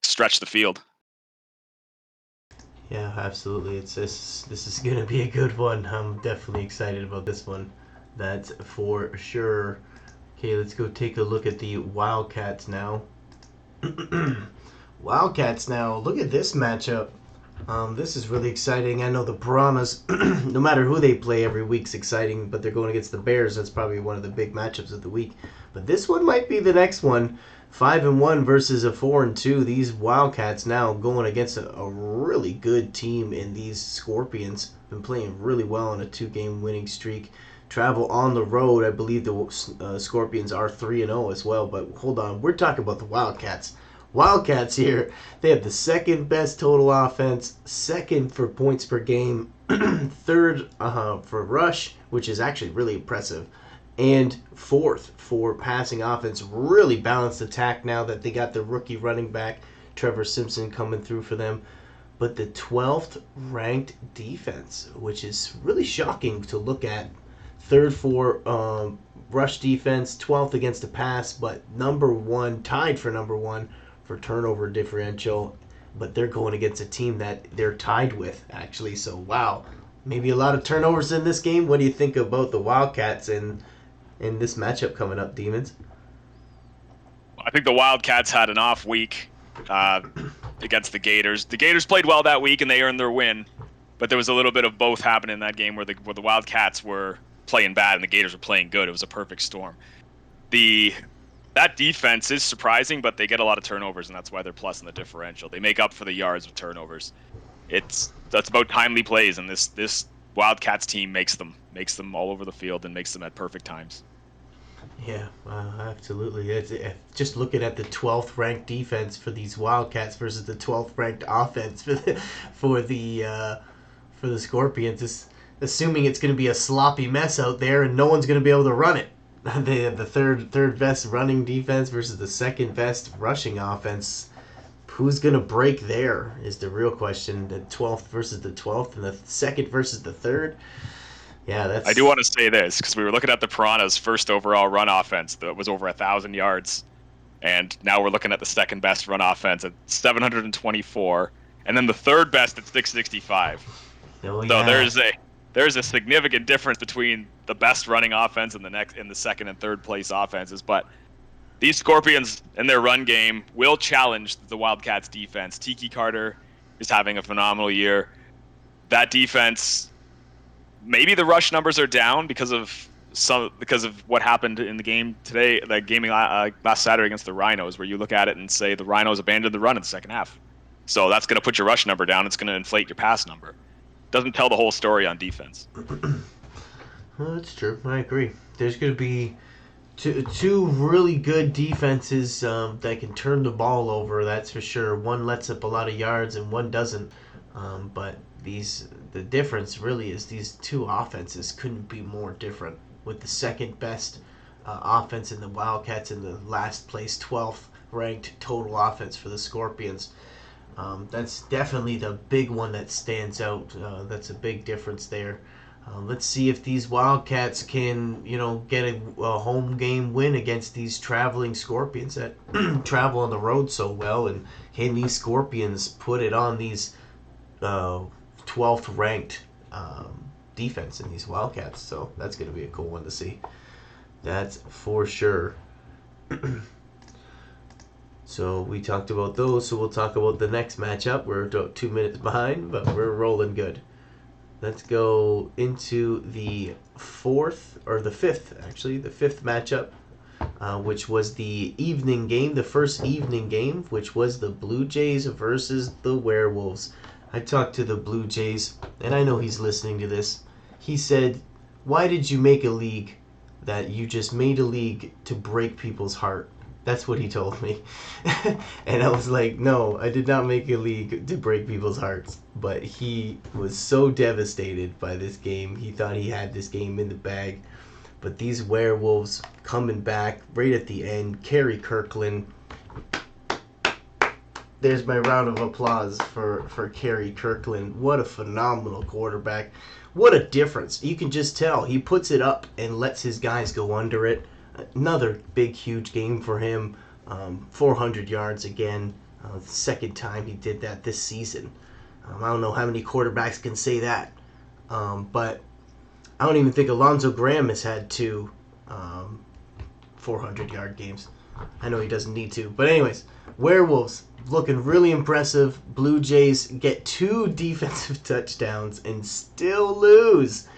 stretch the field. Yeah, absolutely. This is gonna be a good one. I'm definitely excited about this one. That's for sure. Okay, let's go take a look at the Wildcats now. Wildcats now. Look at this matchup. This is really exciting. I know the Piranhas, no matter who they play every week's exciting, but they're going against the Bears. That's probably one of the big matchups of the week. But this one might be the next one. 5-1 versus a 4-2. These Wildcats now going against a really good team in these Scorpions. Been playing really well on a 2-game winning streak. Travel on the road. I believe the Scorpions are 3-0 as well. But hold on, we're talking about the Wildcats. Wildcats here, they have the second best total offense, second for points per game, third for rush, which is actually really impressive, and fourth for passing offense. Really balanced attack now that they got the rookie running back, Trevor Simpson, coming through for them. But the 12th ranked defense, which is really shocking to look at. Third for rush defense, 12th against the pass, but number one, tied for number one for turnover differential. But they're going against a team that they're tied with, actually. So, wow. Maybe a lot of turnovers in this game. What do you think about the Wildcats in this matchup coming up, Demons? I think the Wildcats had an off week against the Gators. The Gators played well that week and they earned their win, but there was a little bit of both happening in that game where the Wildcats were playing bad and the Gators were playing good. It was a perfect storm. That defense is surprising, but they get a lot of turnovers, and that's why they're plus in the differential. They make up for the yards with turnovers. That's about timely plays, and this Wildcats team makes them all over the field and makes them at perfect times. Yeah, absolutely. Just looking at the 12th ranked defense for these Wildcats versus the 12th ranked offense for the Scorpions. Assuming it's going to be a sloppy mess out there and no one's going to be able to run it. They have the third best running defense versus the second best rushing offense. Who's going to break there is the real question. The 12th versus the 12th and the second versus the third. Yeah, I do want to say this because we were looking at the Piranhas' first overall run offense that was over 1,000 yards, and now we're looking at the second best run offense at 724, and then the third best at 665. Oh, yeah. So there's a significant difference between the best running offense and the second and third place offenses. But these Scorpions in their run game will challenge the Wildcats defense. Tiki Carter is having a phenomenal year. That defense. Maybe the rush numbers are down because of what happened in the game today, the gaming last Saturday against the Rhinos, where you look at it and say the Rhinos abandoned the run in the second half. So that's going to put your rush number down. It's going to inflate your pass number. Doesn't tell the whole story on defense. Well, that's true. I agree. There's going to be two really good defenses that can turn the ball over. That's for sure. One lets up a lot of yards and one doesn't. But the difference really is these two offenses couldn't be more different. With the second best offense in the Wildcats and the last place 12th ranked total offense for the Scorpions. That's definitely the big one that stands out. That's a big difference there. Let's see if these Wildcats can, get a home game win against these traveling Scorpions that travel on the road so well. And can these Scorpions put it on these 12th ranked defense in these Wildcats? So that's going to be a cool one to see. That's for sure. So we talked about those, so we'll talk about the next matchup. We're about 2 minutes behind, but we're rolling good. Let's go into the fifth matchup, which was the evening game, the first evening game, which was the Blue Jays versus the Werewolves. I talked to the Blue Jays, and I know he's listening to this. He said, "Why did you make a league that you just made a league to break people's heart?" That's what he told me. And I was like, no, I did not make a league to break people's hearts. But he was so devastated by this game. He thought he had this game in the bag. But these Werewolves coming back right at the end. Kerry Kirkland. There's my round of applause for Kerry Kirkland. What a phenomenal quarterback. What a difference. You can just tell. He puts it up and lets his guys go under it. Another big, huge game for him. 400 yards again. Second time he did that this season. I don't know how many quarterbacks can say that. But I don't even think Alonzo Graham has had two 400-yard games. I know he doesn't need to. But anyways, Werewolves looking really impressive. Blue Jays get 2 defensive touchdowns and still lose.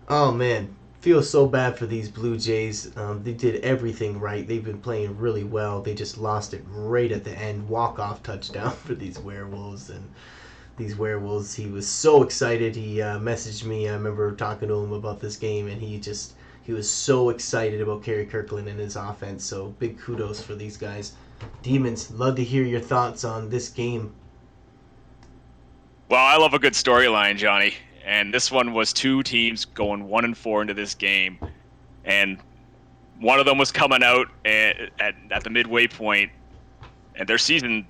Oh, man. Feel so bad for these Blue Jays. They did everything right. They've been playing really well. They just lost it right at the end. Walk-off touchdown for these Werewolves. And these Werewolves, he was so excited. He messaged me. I remember talking to him about this game, and he was so excited about Kerry Kirkland and his offense. So big kudos for these guys. Demons, love to hear your thoughts on this game. Well, I love a good storyline, Johnny. And this one was two teams going 1-4 into this game, and one of them was coming out at the midway point, and their season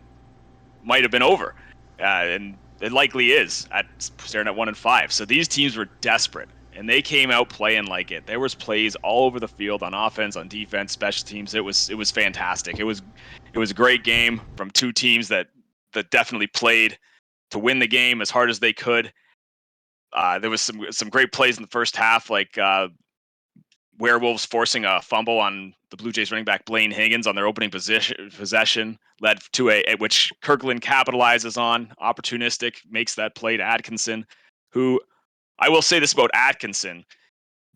might have been over, and it likely is at staring at 1-5. So these teams were desperate, and they came out playing like it. There was plays all over the field on offense, on defense, special teams. It was fantastic. It was a great game from two teams that definitely played to win the game as hard as they could. There was some great plays in the first half, like Werewolves forcing a fumble on the Blue Jays running back Blaine Higgins on their opening possession led to a which Kirkland capitalizes on, opportunistic, makes that play to Atkinson, who, I will say this about Atkinson,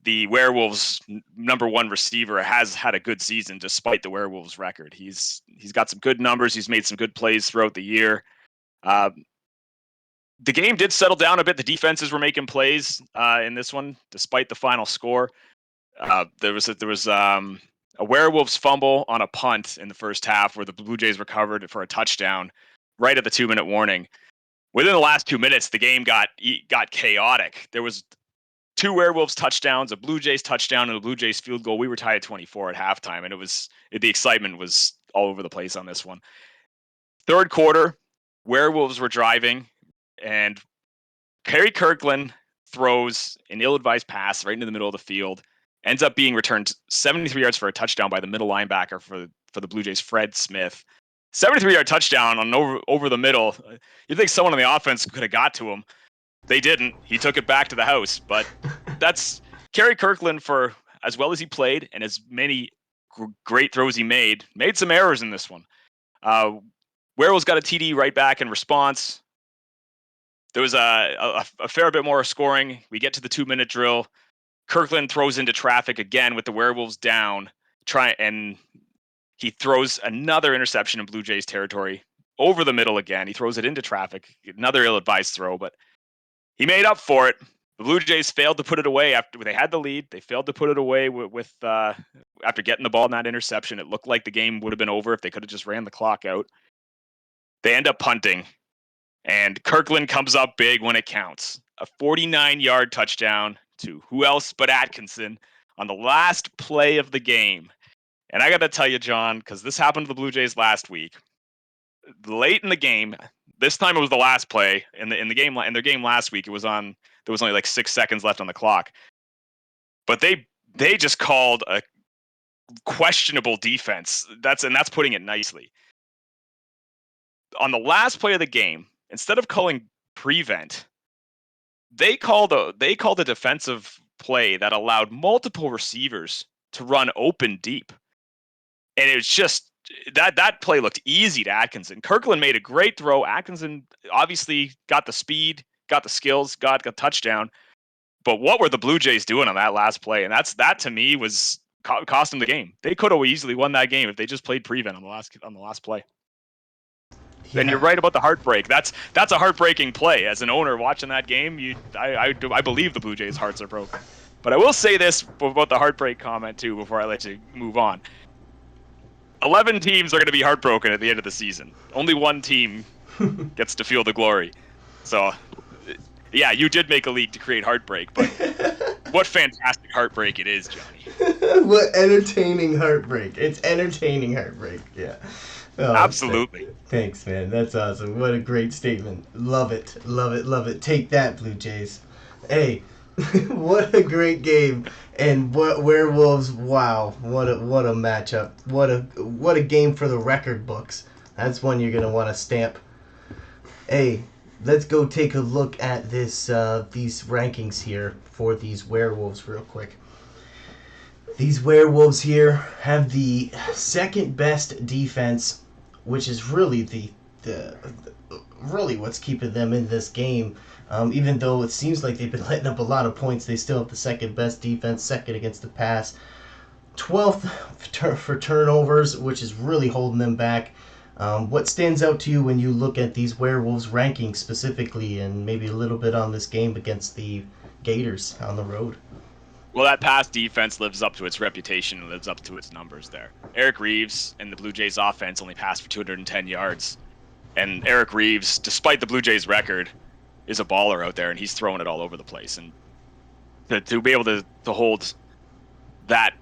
the Werewolves' number one receiver, has had a good season despite the Werewolves' record. He's got some good numbers. He's made some good plays throughout the year. The game did settle down a bit. The defenses were making plays in this one, despite the final score. There was a Werewolves fumble on a punt in the first half where the Blue Jays recovered for a touchdown right at the 2-minute warning. Within the last 2 minutes, the game got chaotic. There was two Werewolves touchdowns, a Blue Jays touchdown, and a Blue Jays field goal. We were tied at 24 at halftime, and the excitement was all over the place on this one. Third quarter, Werewolves were driving, and Kerry Kirkland throws an ill-advised pass right into the middle of the field. Ends up being returned 73 yards for a touchdown by the middle linebacker for the Blue Jays, Fred Smith. 73-yard touchdown on over the middle. You'd think someone on the offense could have got to him. They didn't. He took it back to the house. But that's Kerry Kirkland, for as well as he played and as many great throws he made some errors in this one. Werewolves got a TD right back in response. There was a fair bit more scoring. We get to the 2-minute drill. Kirkland throws into traffic again with the Werewolves down, and he throws another interception in Blue Jays territory over the middle again. He throws it into traffic, another ill-advised throw, but he made up for it. The Blue Jays failed to put it away after they had the lead. They failed to put it away with after getting the ball in that interception. It looked like the game would have been over if they could have just ran the clock out. They end up punting, and Kirkland comes up big when it counts. A 49-yard touchdown to who else but Atkinson on the last play of the game. And I got to tell you, John, because this happened to the Blue Jays last week. Late in the game, this time it was the last play in their game last week. There was only like 6 seconds left on the clock, but they just called a questionable defense. That's putting it nicely. On the last play of the game, instead of calling prevent, they called a defensive play that allowed multiple receivers to run open deep. And it was just that play looked easy to Atkinson. Kirkland made a great throw. Atkinson obviously got the speed, got the skills, got a touchdown. But what were the Blue Jays doing on that last play? And that to me was cost them the game. They could have easily won that game if they just played prevent on the last play. Yeah. And you're right about the heartbreak. That's a heartbreaking play. As an owner watching that game, I believe the Blue Jays' hearts are broken. But I will say this about the heartbreak comment too before I let you move on. 11 teams are going to be heartbroken at the end of the season. Only one team gets to feel the glory. So, yeah, you did make a league to create heartbreak, but what fantastic heartbreak it is, Johnny. What entertaining heartbreak. It's entertaining heartbreak, yeah. Oh, absolutely. Thanks, man. That's awesome. What a great statement. Love it. Love it. Love it. Take that, Blue Jays. Hey, what a great game. And what Werewolves, wow. What a matchup. What a game for the record books. That's one you're going to want to stamp. Hey, let's go take a look at these rankings here for these Werewolves real quick. These Werewolves here have the second best defense, which is really the really what's keeping them in this game. Even though it seems like they've been letting up a lot of points, they still have the second best defense, second against the pass, 12th for turnovers, which is really holding them back. What stands out to you when you look at these Werewolves rankings specifically, and maybe a little bit on this game against the Gators on the road? Well, that pass defense lives up to its reputation and lives up to its numbers there. Eric Reeves and the Blue Jays offense only passed for 210 yards. And Eric Reeves, despite the Blue Jays record, is a baller out there and he's throwing it all over the place. And to be able to hold that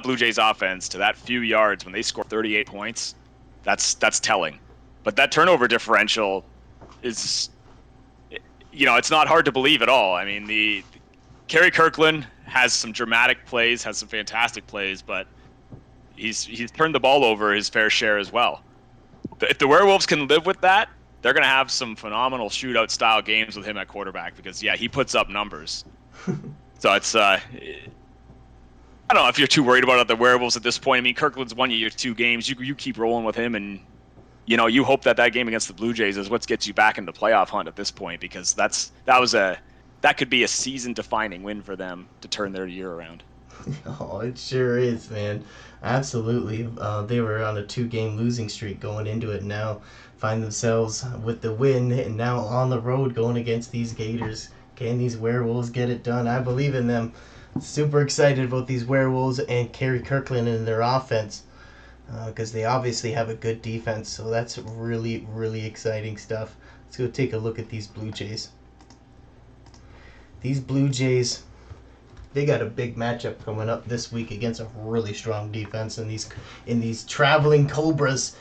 Blue Jays offense to that few yards when they score 38 points, that's telling. But that turnover differential is, it's not hard to believe at all. I mean, the Kerry Kirkland has some dramatic plays, has some fantastic plays, but he's turned the ball over his fair share as well. If the Werewolves can live with that, they're going to have some phenomenal shootout style games with him at quarterback because he puts up numbers. So it's I don't know if you're too worried about the Werewolves at this point. I mean, Kirkland's won you your 2 games. You keep rolling with him, and you hope that game against the Blue Jays is what gets you back in the playoff hunt at this point because that could be a season-defining win for them to turn their year around. Oh, it sure is, man. Absolutely. They were on a 2-game losing streak going into it. Now find themselves with the win and now on the road going against these Gators. Can these Werewolves get it done? I believe in them. Super excited about these Werewolves and Kerry Kirkland and their offense because they obviously have a good defense. So that's really, really exciting stuff. Let's go take a look at these Blue Jays. These Blue Jays, they got a big matchup coming up this week against a really strong defense in these traveling Cobras.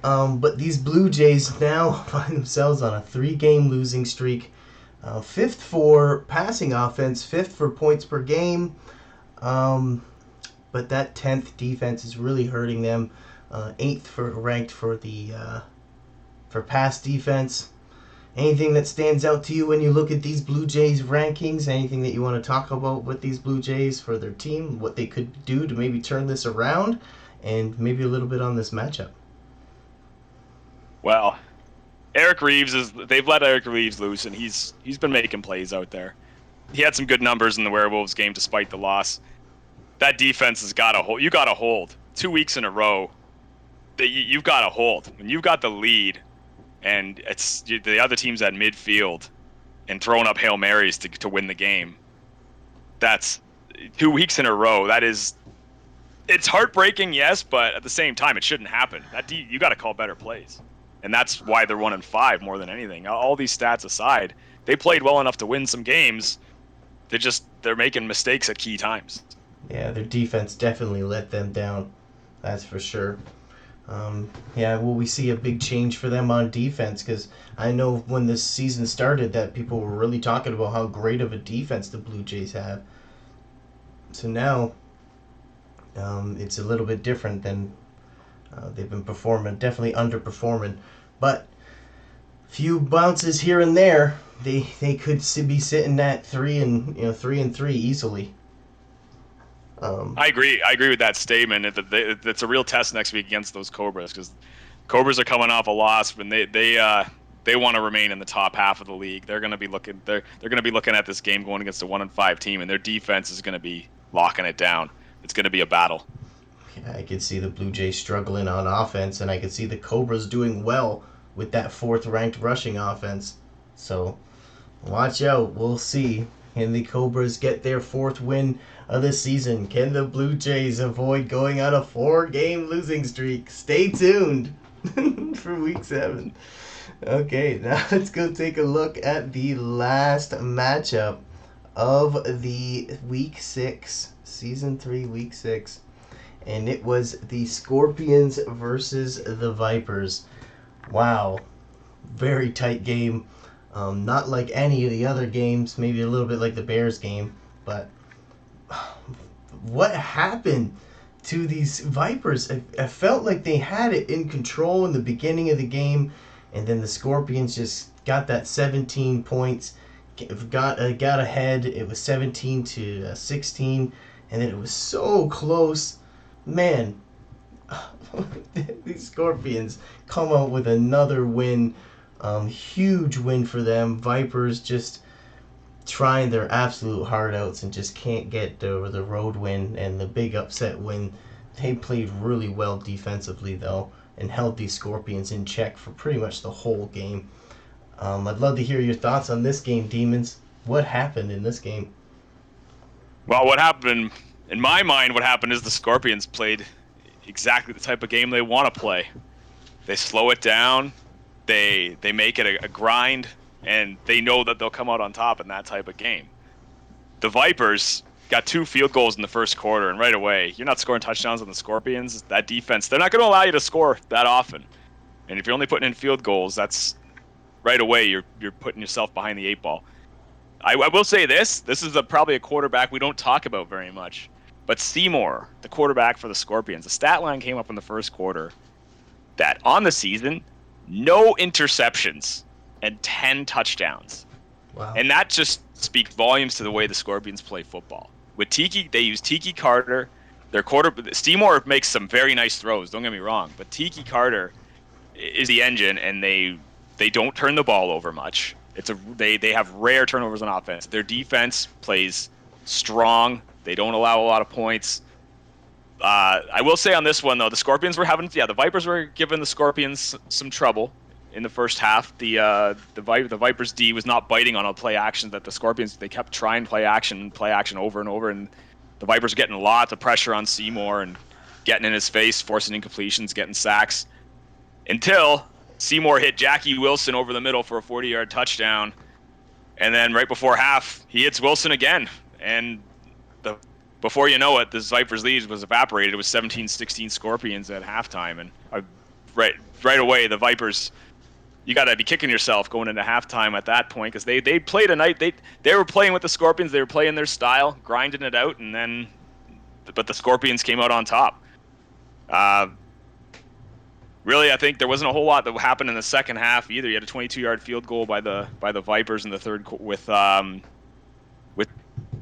But these Blue Jays now find themselves on a 3-game losing streak. 5th for passing offense, 5th for points per game. But that 10th defense is really hurting them. 8th ranked for pass defense. Anything that stands out to you when you look at these Blue Jays rankings? Anything that you want to talk about with these Blue Jays for their team? What they could do to maybe turn this around? And maybe a little bit on this matchup. Well, they've let Eric Reeves loose, and he's been making plays out there. He had some good numbers in the Werewolves game despite the loss. That defense has got to hold. You got to hold 2 weeks in a row. You've got to hold when you've got the lead, and it's the other team's at midfield and throwing up Hail Marys to win the game. That's 2 weeks in a row. It's heartbreaking, yes, but at the same time, it shouldn't happen. You got to call better plays. And that's why they're 1-5 more than anything. All these stats aside, they played well enough to win some games. They're making mistakes at key times. Yeah, their defense definitely let them down. That's for sure. Will we see a big change for them on defense? Because I know when this season started that people were really talking about how great of a defense the Blue Jays have. So now it's a little bit different than they've been performing, definitely underperforming. But few bounces here and there, they could be sitting at 3-3 easily. I agree with that statement. It's a real test next week against those Cobras because Cobras are coming off a loss, and they want to remain in the top half of the league. They're going to be looking. They're going to be looking at this game going against a 1-5 team, and their defense is going to be locking it down. It's going to be a battle. I could see the Blue Jays struggling on offense, and I could see the Cobras doing well with that 4th-ranked rushing offense. So, watch out. We'll see. Can the Cobras get their 4th win of the season? Can the Blue Jays avoid going on a 4-game losing streak? Stay tuned for Week 7. Okay, now let's go take a look at the last matchup of the Week 6, Season 3, Week 6. And it was the Scorpions versus the Vipers. Wow. Very tight game. Not like any of the other games. Maybe a little bit like the Bears game. But what happened to these Vipers? I felt like they had it in control in the beginning of the game. And then the Scorpions just got that 17 points. Got ahead. It was 17-16. And then it was so close. Man, these Scorpions come out with another win. Huge win for them. Vipers just trying their absolute heart outs and just can't get over the road win and the big upset win. They played really well defensively, though, and held these Scorpions in check for pretty much the whole game. I'd love to hear your thoughts on this game, Demons. What happened in this game? Well, what happened in my mind? What happened is the Scorpions played exactly the type of game they want to play. They slow it down. They make it a grind, and they know that they'll come out on top in that type of game. The Vipers got 2 field goals in the first quarter, and right away, you're not scoring touchdowns on the Scorpions. That defense, they're not going to allow you to score that often. And if you're only putting in field goals, that's right away you're putting yourself behind the 8 ball. I will say this is probably a quarterback we don't talk about very much. But Seymour, the quarterback for the Scorpions, the stat line came up in the first quarter that on the season, no interceptions and 10 touchdowns. Wow. And that just speaks volumes to the way the Scorpions play football. With Tiki, they use Tiki Carter. Seymour makes some very nice throws, don't get me wrong, but Tiki Carter is the engine, and they don't turn the ball over much. They have rare turnovers on offense. Their defense plays strong. They don't allow a lot of points. I will say on this one though, the Scorpions were the Vipers were giving the Scorpions some trouble in the first half. The Vipers D was not biting on a play action that the Scorpions, they kept trying play action over and over, and the Vipers were getting lots of pressure on Seymour and getting in his face, forcing incompletions, getting sacks, until Seymour hit Jackie Wilson over the middle for a 40-yard touchdown. And then right before half, he hits Wilson again. And before you know it, the Vipers lead was evaporated. It was 17-16 Scorpions at halftime. And right away, the Vipers, you got to be kicking yourself going into halftime at that point, because they played a night. They were playing with the Scorpions. They were playing their style, grinding it out, but the Scorpions came out on top. Really, I think there wasn't a whole lot that happened in the second half either. You had a 22-yard field goal by the Vipers in the third with that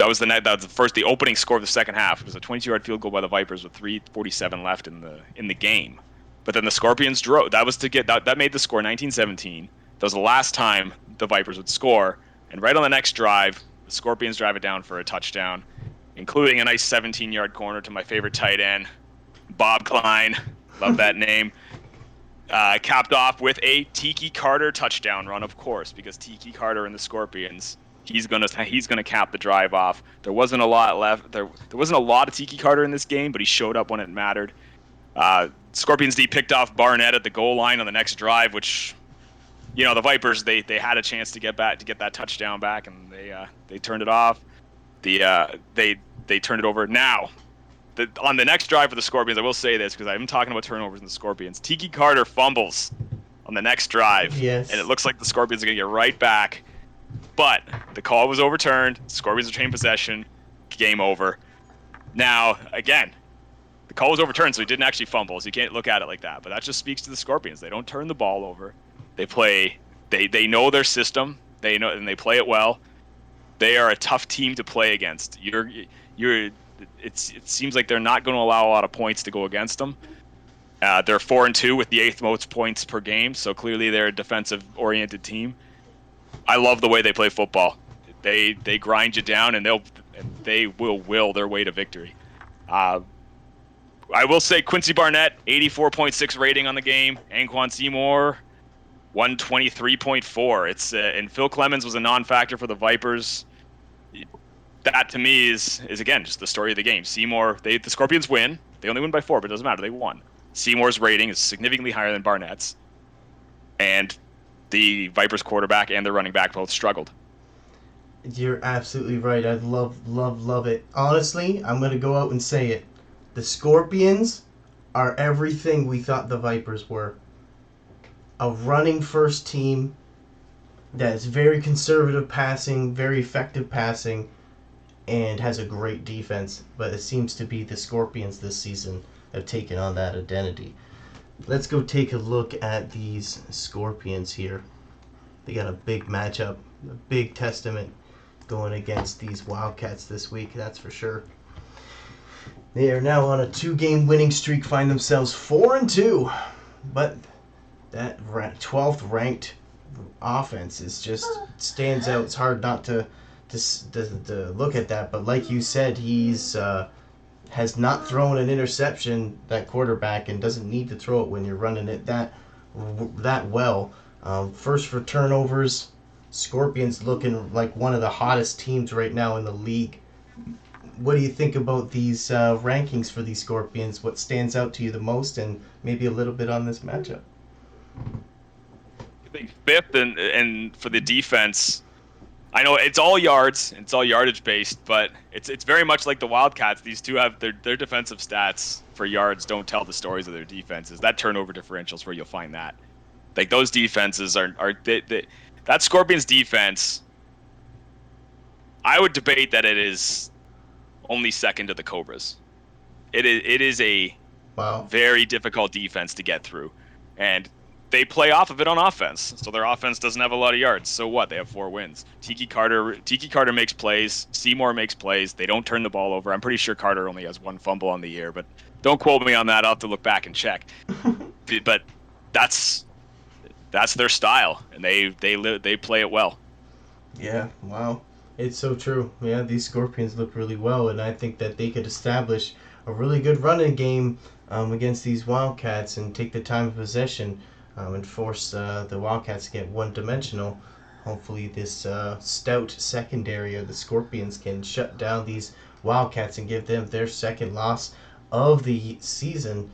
was the opening score of the second half. It was a 22-yard field goal by the Vipers with 3:47 left in the game. But then the Scorpions drove. That was to get that made the score 19-17. That was the last time the Vipers would score. And right on the next drive, the Scorpions drive it down for a touchdown, including a nice 17-yard corner to my favorite tight end, Bob Klein. Love that name. Capped off with a Tiki Carter touchdown run, of course, because Tiki Carter and the Scorpions, he's gonna cap the drive off. There wasn't a lot left. There wasn't a lot of Tiki Carter in this game, but he showed up when it mattered. Scorpions D picked off Barnett at the goal line on the next drive, which, the Vipers, they had a chance to get that touchdown back, and they turned it off. They turned it over. Now, on the next drive for the Scorpions, I will say this because I'm talking about turnovers in the Scorpions. Tiki Carter fumbles on the next drive, Yes. and it looks like the Scorpions are going to get right back. But the call was overturned. Scorpions retain possession. Game over. Now, again, the call was overturned, so he didn't actually fumble. So you can't look at it like that. But that just speaks to the Scorpions. They don't turn the ball over. They play. They know their system. They know, and they play it well. They are a tough team to play against. It seems like they're not going to allow a lot of points to go against them. They're 4-2 with the 8th most points per game, so clearly they're a defensive-oriented team. I love the way they play football. They grind you down, and they will will their way to victory. I will say Quincy Barnett, 84.6 rating on the game. Anquan Seymour, 123.4. And Phil Clemens was a non-factor for the Vipers. That to me is again just the story of the game. Seymour, the Scorpions win. They only win by 4, but it doesn't matter. They won. Seymour's rating is significantly higher than Barnett's, and the Vipers quarterback and their running back both struggled. You're absolutely right. I love it. Honestly, I'm gonna go out and say it. The Scorpions are everything we thought the Vipers were. A running first team that is very conservative passing, very effective passing, and has a great defense. But it seems to be the Scorpions this season have taken on that identity. Let's go take a look at these Scorpions here. They got a big matchup, a big testament going against these Wildcats this week, that's for sure. They are now on a 2-game winning streak, find themselves 4-2, but that 12th ranked offense is just stands out. It's hard not to look at that, but like you said, he's has not thrown an interception, that quarterback, and doesn't need to throw it when you're running it that well. First for turnovers, Scorpions looking like one of the hottest teams right now in the league. what do you think about these rankings for these Scorpions? What stands out to you the most, and maybe a little bit on this matchup? I think fifth, and for the defense, I know it's all yards, it's all yardage based, but it's very much like the Wildcats. These two have their defensive stats for yards don't tell the stories of their defenses. That turnover differential is where you'll find that. Like those defenses are that Scorpions defense. I would debate that it is only second to the Cobras. It is a Wow. very difficult defense to get through, and they play off of it on offense. So their offense doesn't have a lot of yards. So what? They have 4 wins. Tiki Carter makes plays. Seymour makes plays. They don't turn the ball over. I'm pretty sure Carter only has 1 fumble on the year, but don't quote me on that. I'll have to look back and check. But that's their style, and they play it well. Yeah, wow. It's so true. Yeah, these Scorpions look really well, and I think that they could establish a really good running game against these Wildcats and take the time of possession and force the Wildcats to get one-dimensional. Hopefully this stout secondary of the Scorpions can shut down these Wildcats and give them their second loss of the season.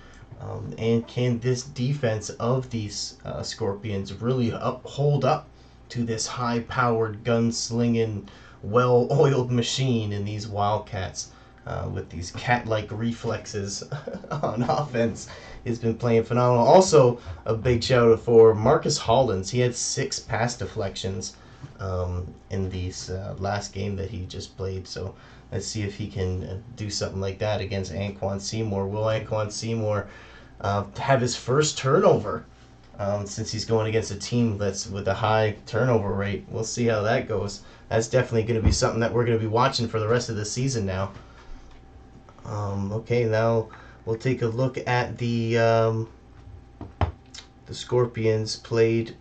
And can this defense of these Scorpions really hold up to this high-powered, gun-slinging, well-oiled machine in these Wildcats with these cat-like reflexes on offense? Has been playing phenomenal. Also, a big shout out for Marcus Hollins. He had 6 pass deflections in these last game that he just played. So let's see if he can do something like that against Anquan Seymour. Will Anquan Seymour have his first turnover since he's going against a team that's with a high turnover rate? We'll see how that goes. That's definitely going to be something that we're going to be watching for the rest of the season now. Okay, now we'll take a look at the Scorpions played.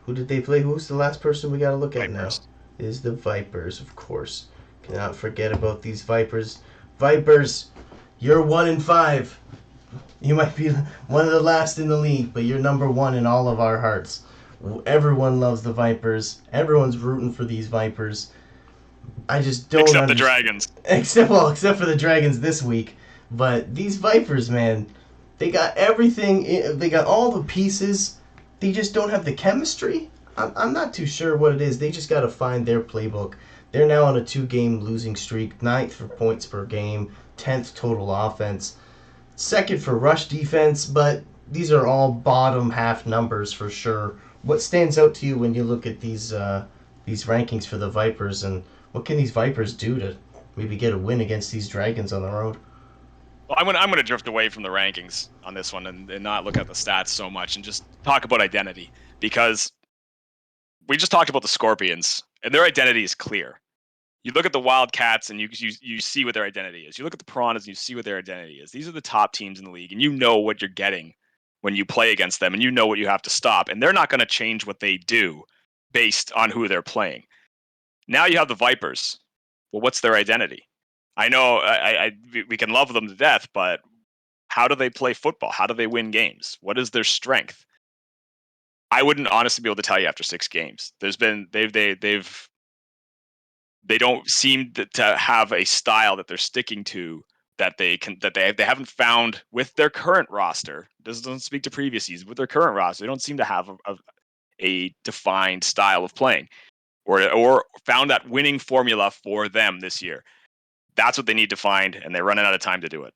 Who did they play? Who's the last person we got to look at Vipers. now? Is the Vipers, of course. Cannot forget about these Vipers. Vipers, you're 1-5. You might be one of the last in the league, but you're number 1 in all of our hearts. Everyone loves the Vipers. Everyone's rooting for these Vipers. I just don't Except the Dragons. Except for the Dragons this week. But these Vipers, man, they got everything. They got all the pieces. They just don't have the chemistry. I'm not too sure what it is. They just got to find their playbook. They're now on a 2-game losing streak, 9th for points per game, 10th total offense, 2nd for rush defense, but these are all bottom half numbers for sure. What stands out to you when you look at these rankings for the Vipers, and what can these Vipers do to maybe get a win against these Dragons on the road? Well, I'm gonna drift away from the rankings on this one and not look at the stats so much and just talk about identity, because we just talked about the Scorpions and their identity is clear. You look at the Wildcats and you see what their identity is. You look at the Piranhas and you see what their identity is. These are the top teams in the league, and you know what you're getting when you play against them, and you know what you have to stop. And they're not going to change what they do based on who they're playing. Now you have the Vipers. Well, what's their identity? I know we can love them to death, but how do they play football? How do they win games? What is their strength? I wouldn't honestly be able to tell you after 6 games. They don't seem to have a style that they're sticking to, that they haven't found with their current roster. This doesn't speak to previous seasons. With their current roster, they don't seem to have a defined style of playing, or found that winning formula for them this year. That's what they need to find, and they're running out of time to do it.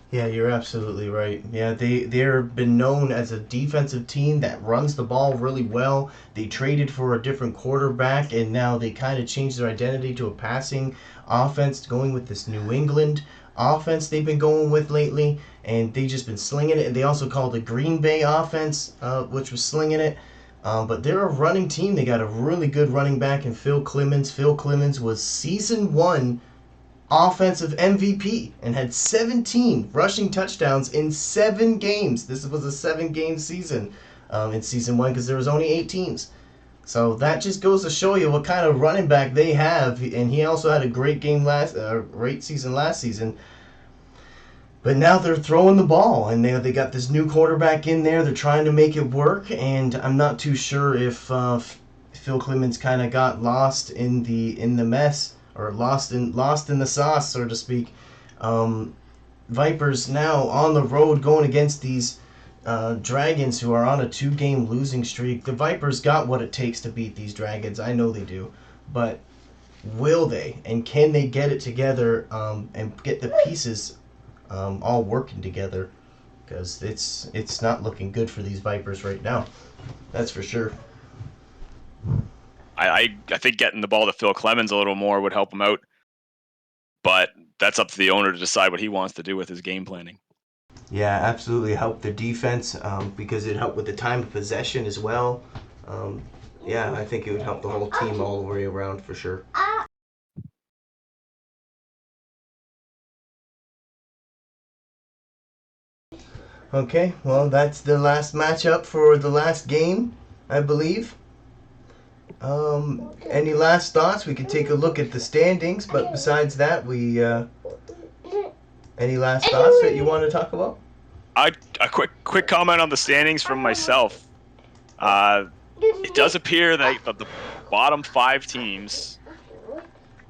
Yeah, you're absolutely right. Yeah, they're been known as a defensive team that runs the ball really well. They traded for a different quarterback, and now they kind of changed their identity to a passing offense, going with this New England offense they've been going with lately, and they just been slinging it. And they also called the Green Bay offense, which was slinging it. But they're a running team. They got a really good running back in Phil Clemens. Phil Clemens was season 1 offensive MVP and had 17 rushing touchdowns in 7 games. This was a 7-game season in season 1 because there was only 8 teams. So that just goes to show you what kind of running back they have. And he also had a great season last season. But now they're throwing the ball, and they got this new quarterback in there. They're trying to make it work, and I'm not too sure if Phil Clemens kind of got lost in the mess or lost in the sauce, so to speak. Um, Vipers now on the road going against these Dragons who are on a 2-game losing streak. The Vipers got what it takes to beat these Dragons. I know they do. But will they? And can they get it together and get the pieces all working together? Because it's not looking good for these Vipers right now. That's for sure. I think getting the ball to Phil Clemens a little more would help him out. But that's up to the owner to decide what he wants to do with his game planning. Yeah, absolutely help the defense because it helped with the time of possession as well. Yeah, I think it would help the whole team all the way around for sure. Okay, well, that's the last matchup for the last game, I believe. Any last thoughts? We could take a look at the standings, but besides that, any last thoughts that you want to talk about? A quick comment on the standings from myself. It does appear that the bottom 5 teams,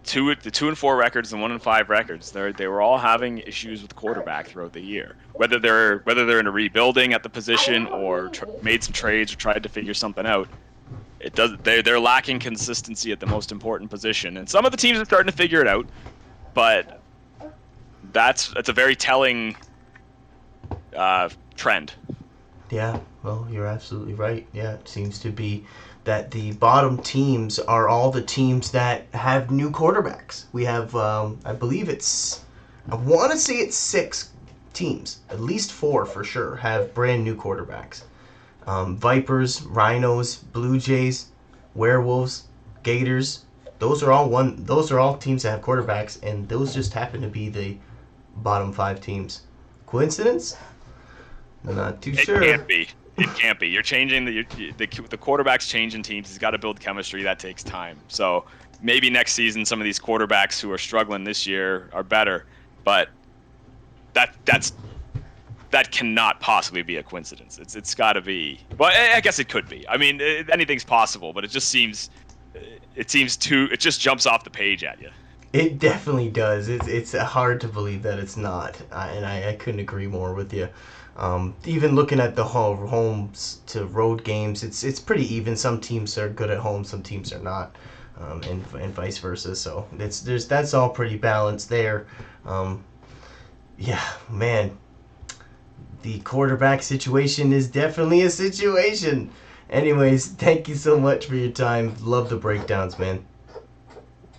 the 2-4 records and 1-5 records, they were all having issues with quarterback throughout the year. Whether they're in a rebuilding at the position or made some trades or tried to figure something out, they're lacking consistency at the most important position. And some of the teams are starting to figure it out, but that's a very telling trend. Yeah, well, you're absolutely right. Yeah, it seems to be that the bottom teams are all the teams that have new quarterbacks. We have, I believe I want to say it's 6 teams, at least 4 for sure, have brand new quarterbacks. Vipers, Rhinos, Blue Jays, Werewolves, Gators. Those are all teams that have quarterbacks, and those just happen to be the bottom 5 teams. Coincidence? Not too sure. It can't be. It can't be. You're changing the quarterback's changing teams. He's got to build chemistry. That takes time. So maybe next season some of these quarterbacks who are struggling this year are better, but that cannot possibly be a coincidence. It's got to be. Well, I guess it could be. I mean, anything's possible, but it just just jumps off the page at you. It definitely does. It's hard to believe that it's not, and I couldn't agree more with you. Even looking at the homes to road games, it's pretty even. Some teams are good at home, some teams are not, and vice versa. So that's all pretty balanced there. Yeah, man, the quarterback situation is definitely a situation. Anyways, thank you so much for your time. Love the breakdowns, man.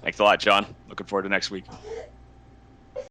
Thanks a lot, John. Looking forward to next week.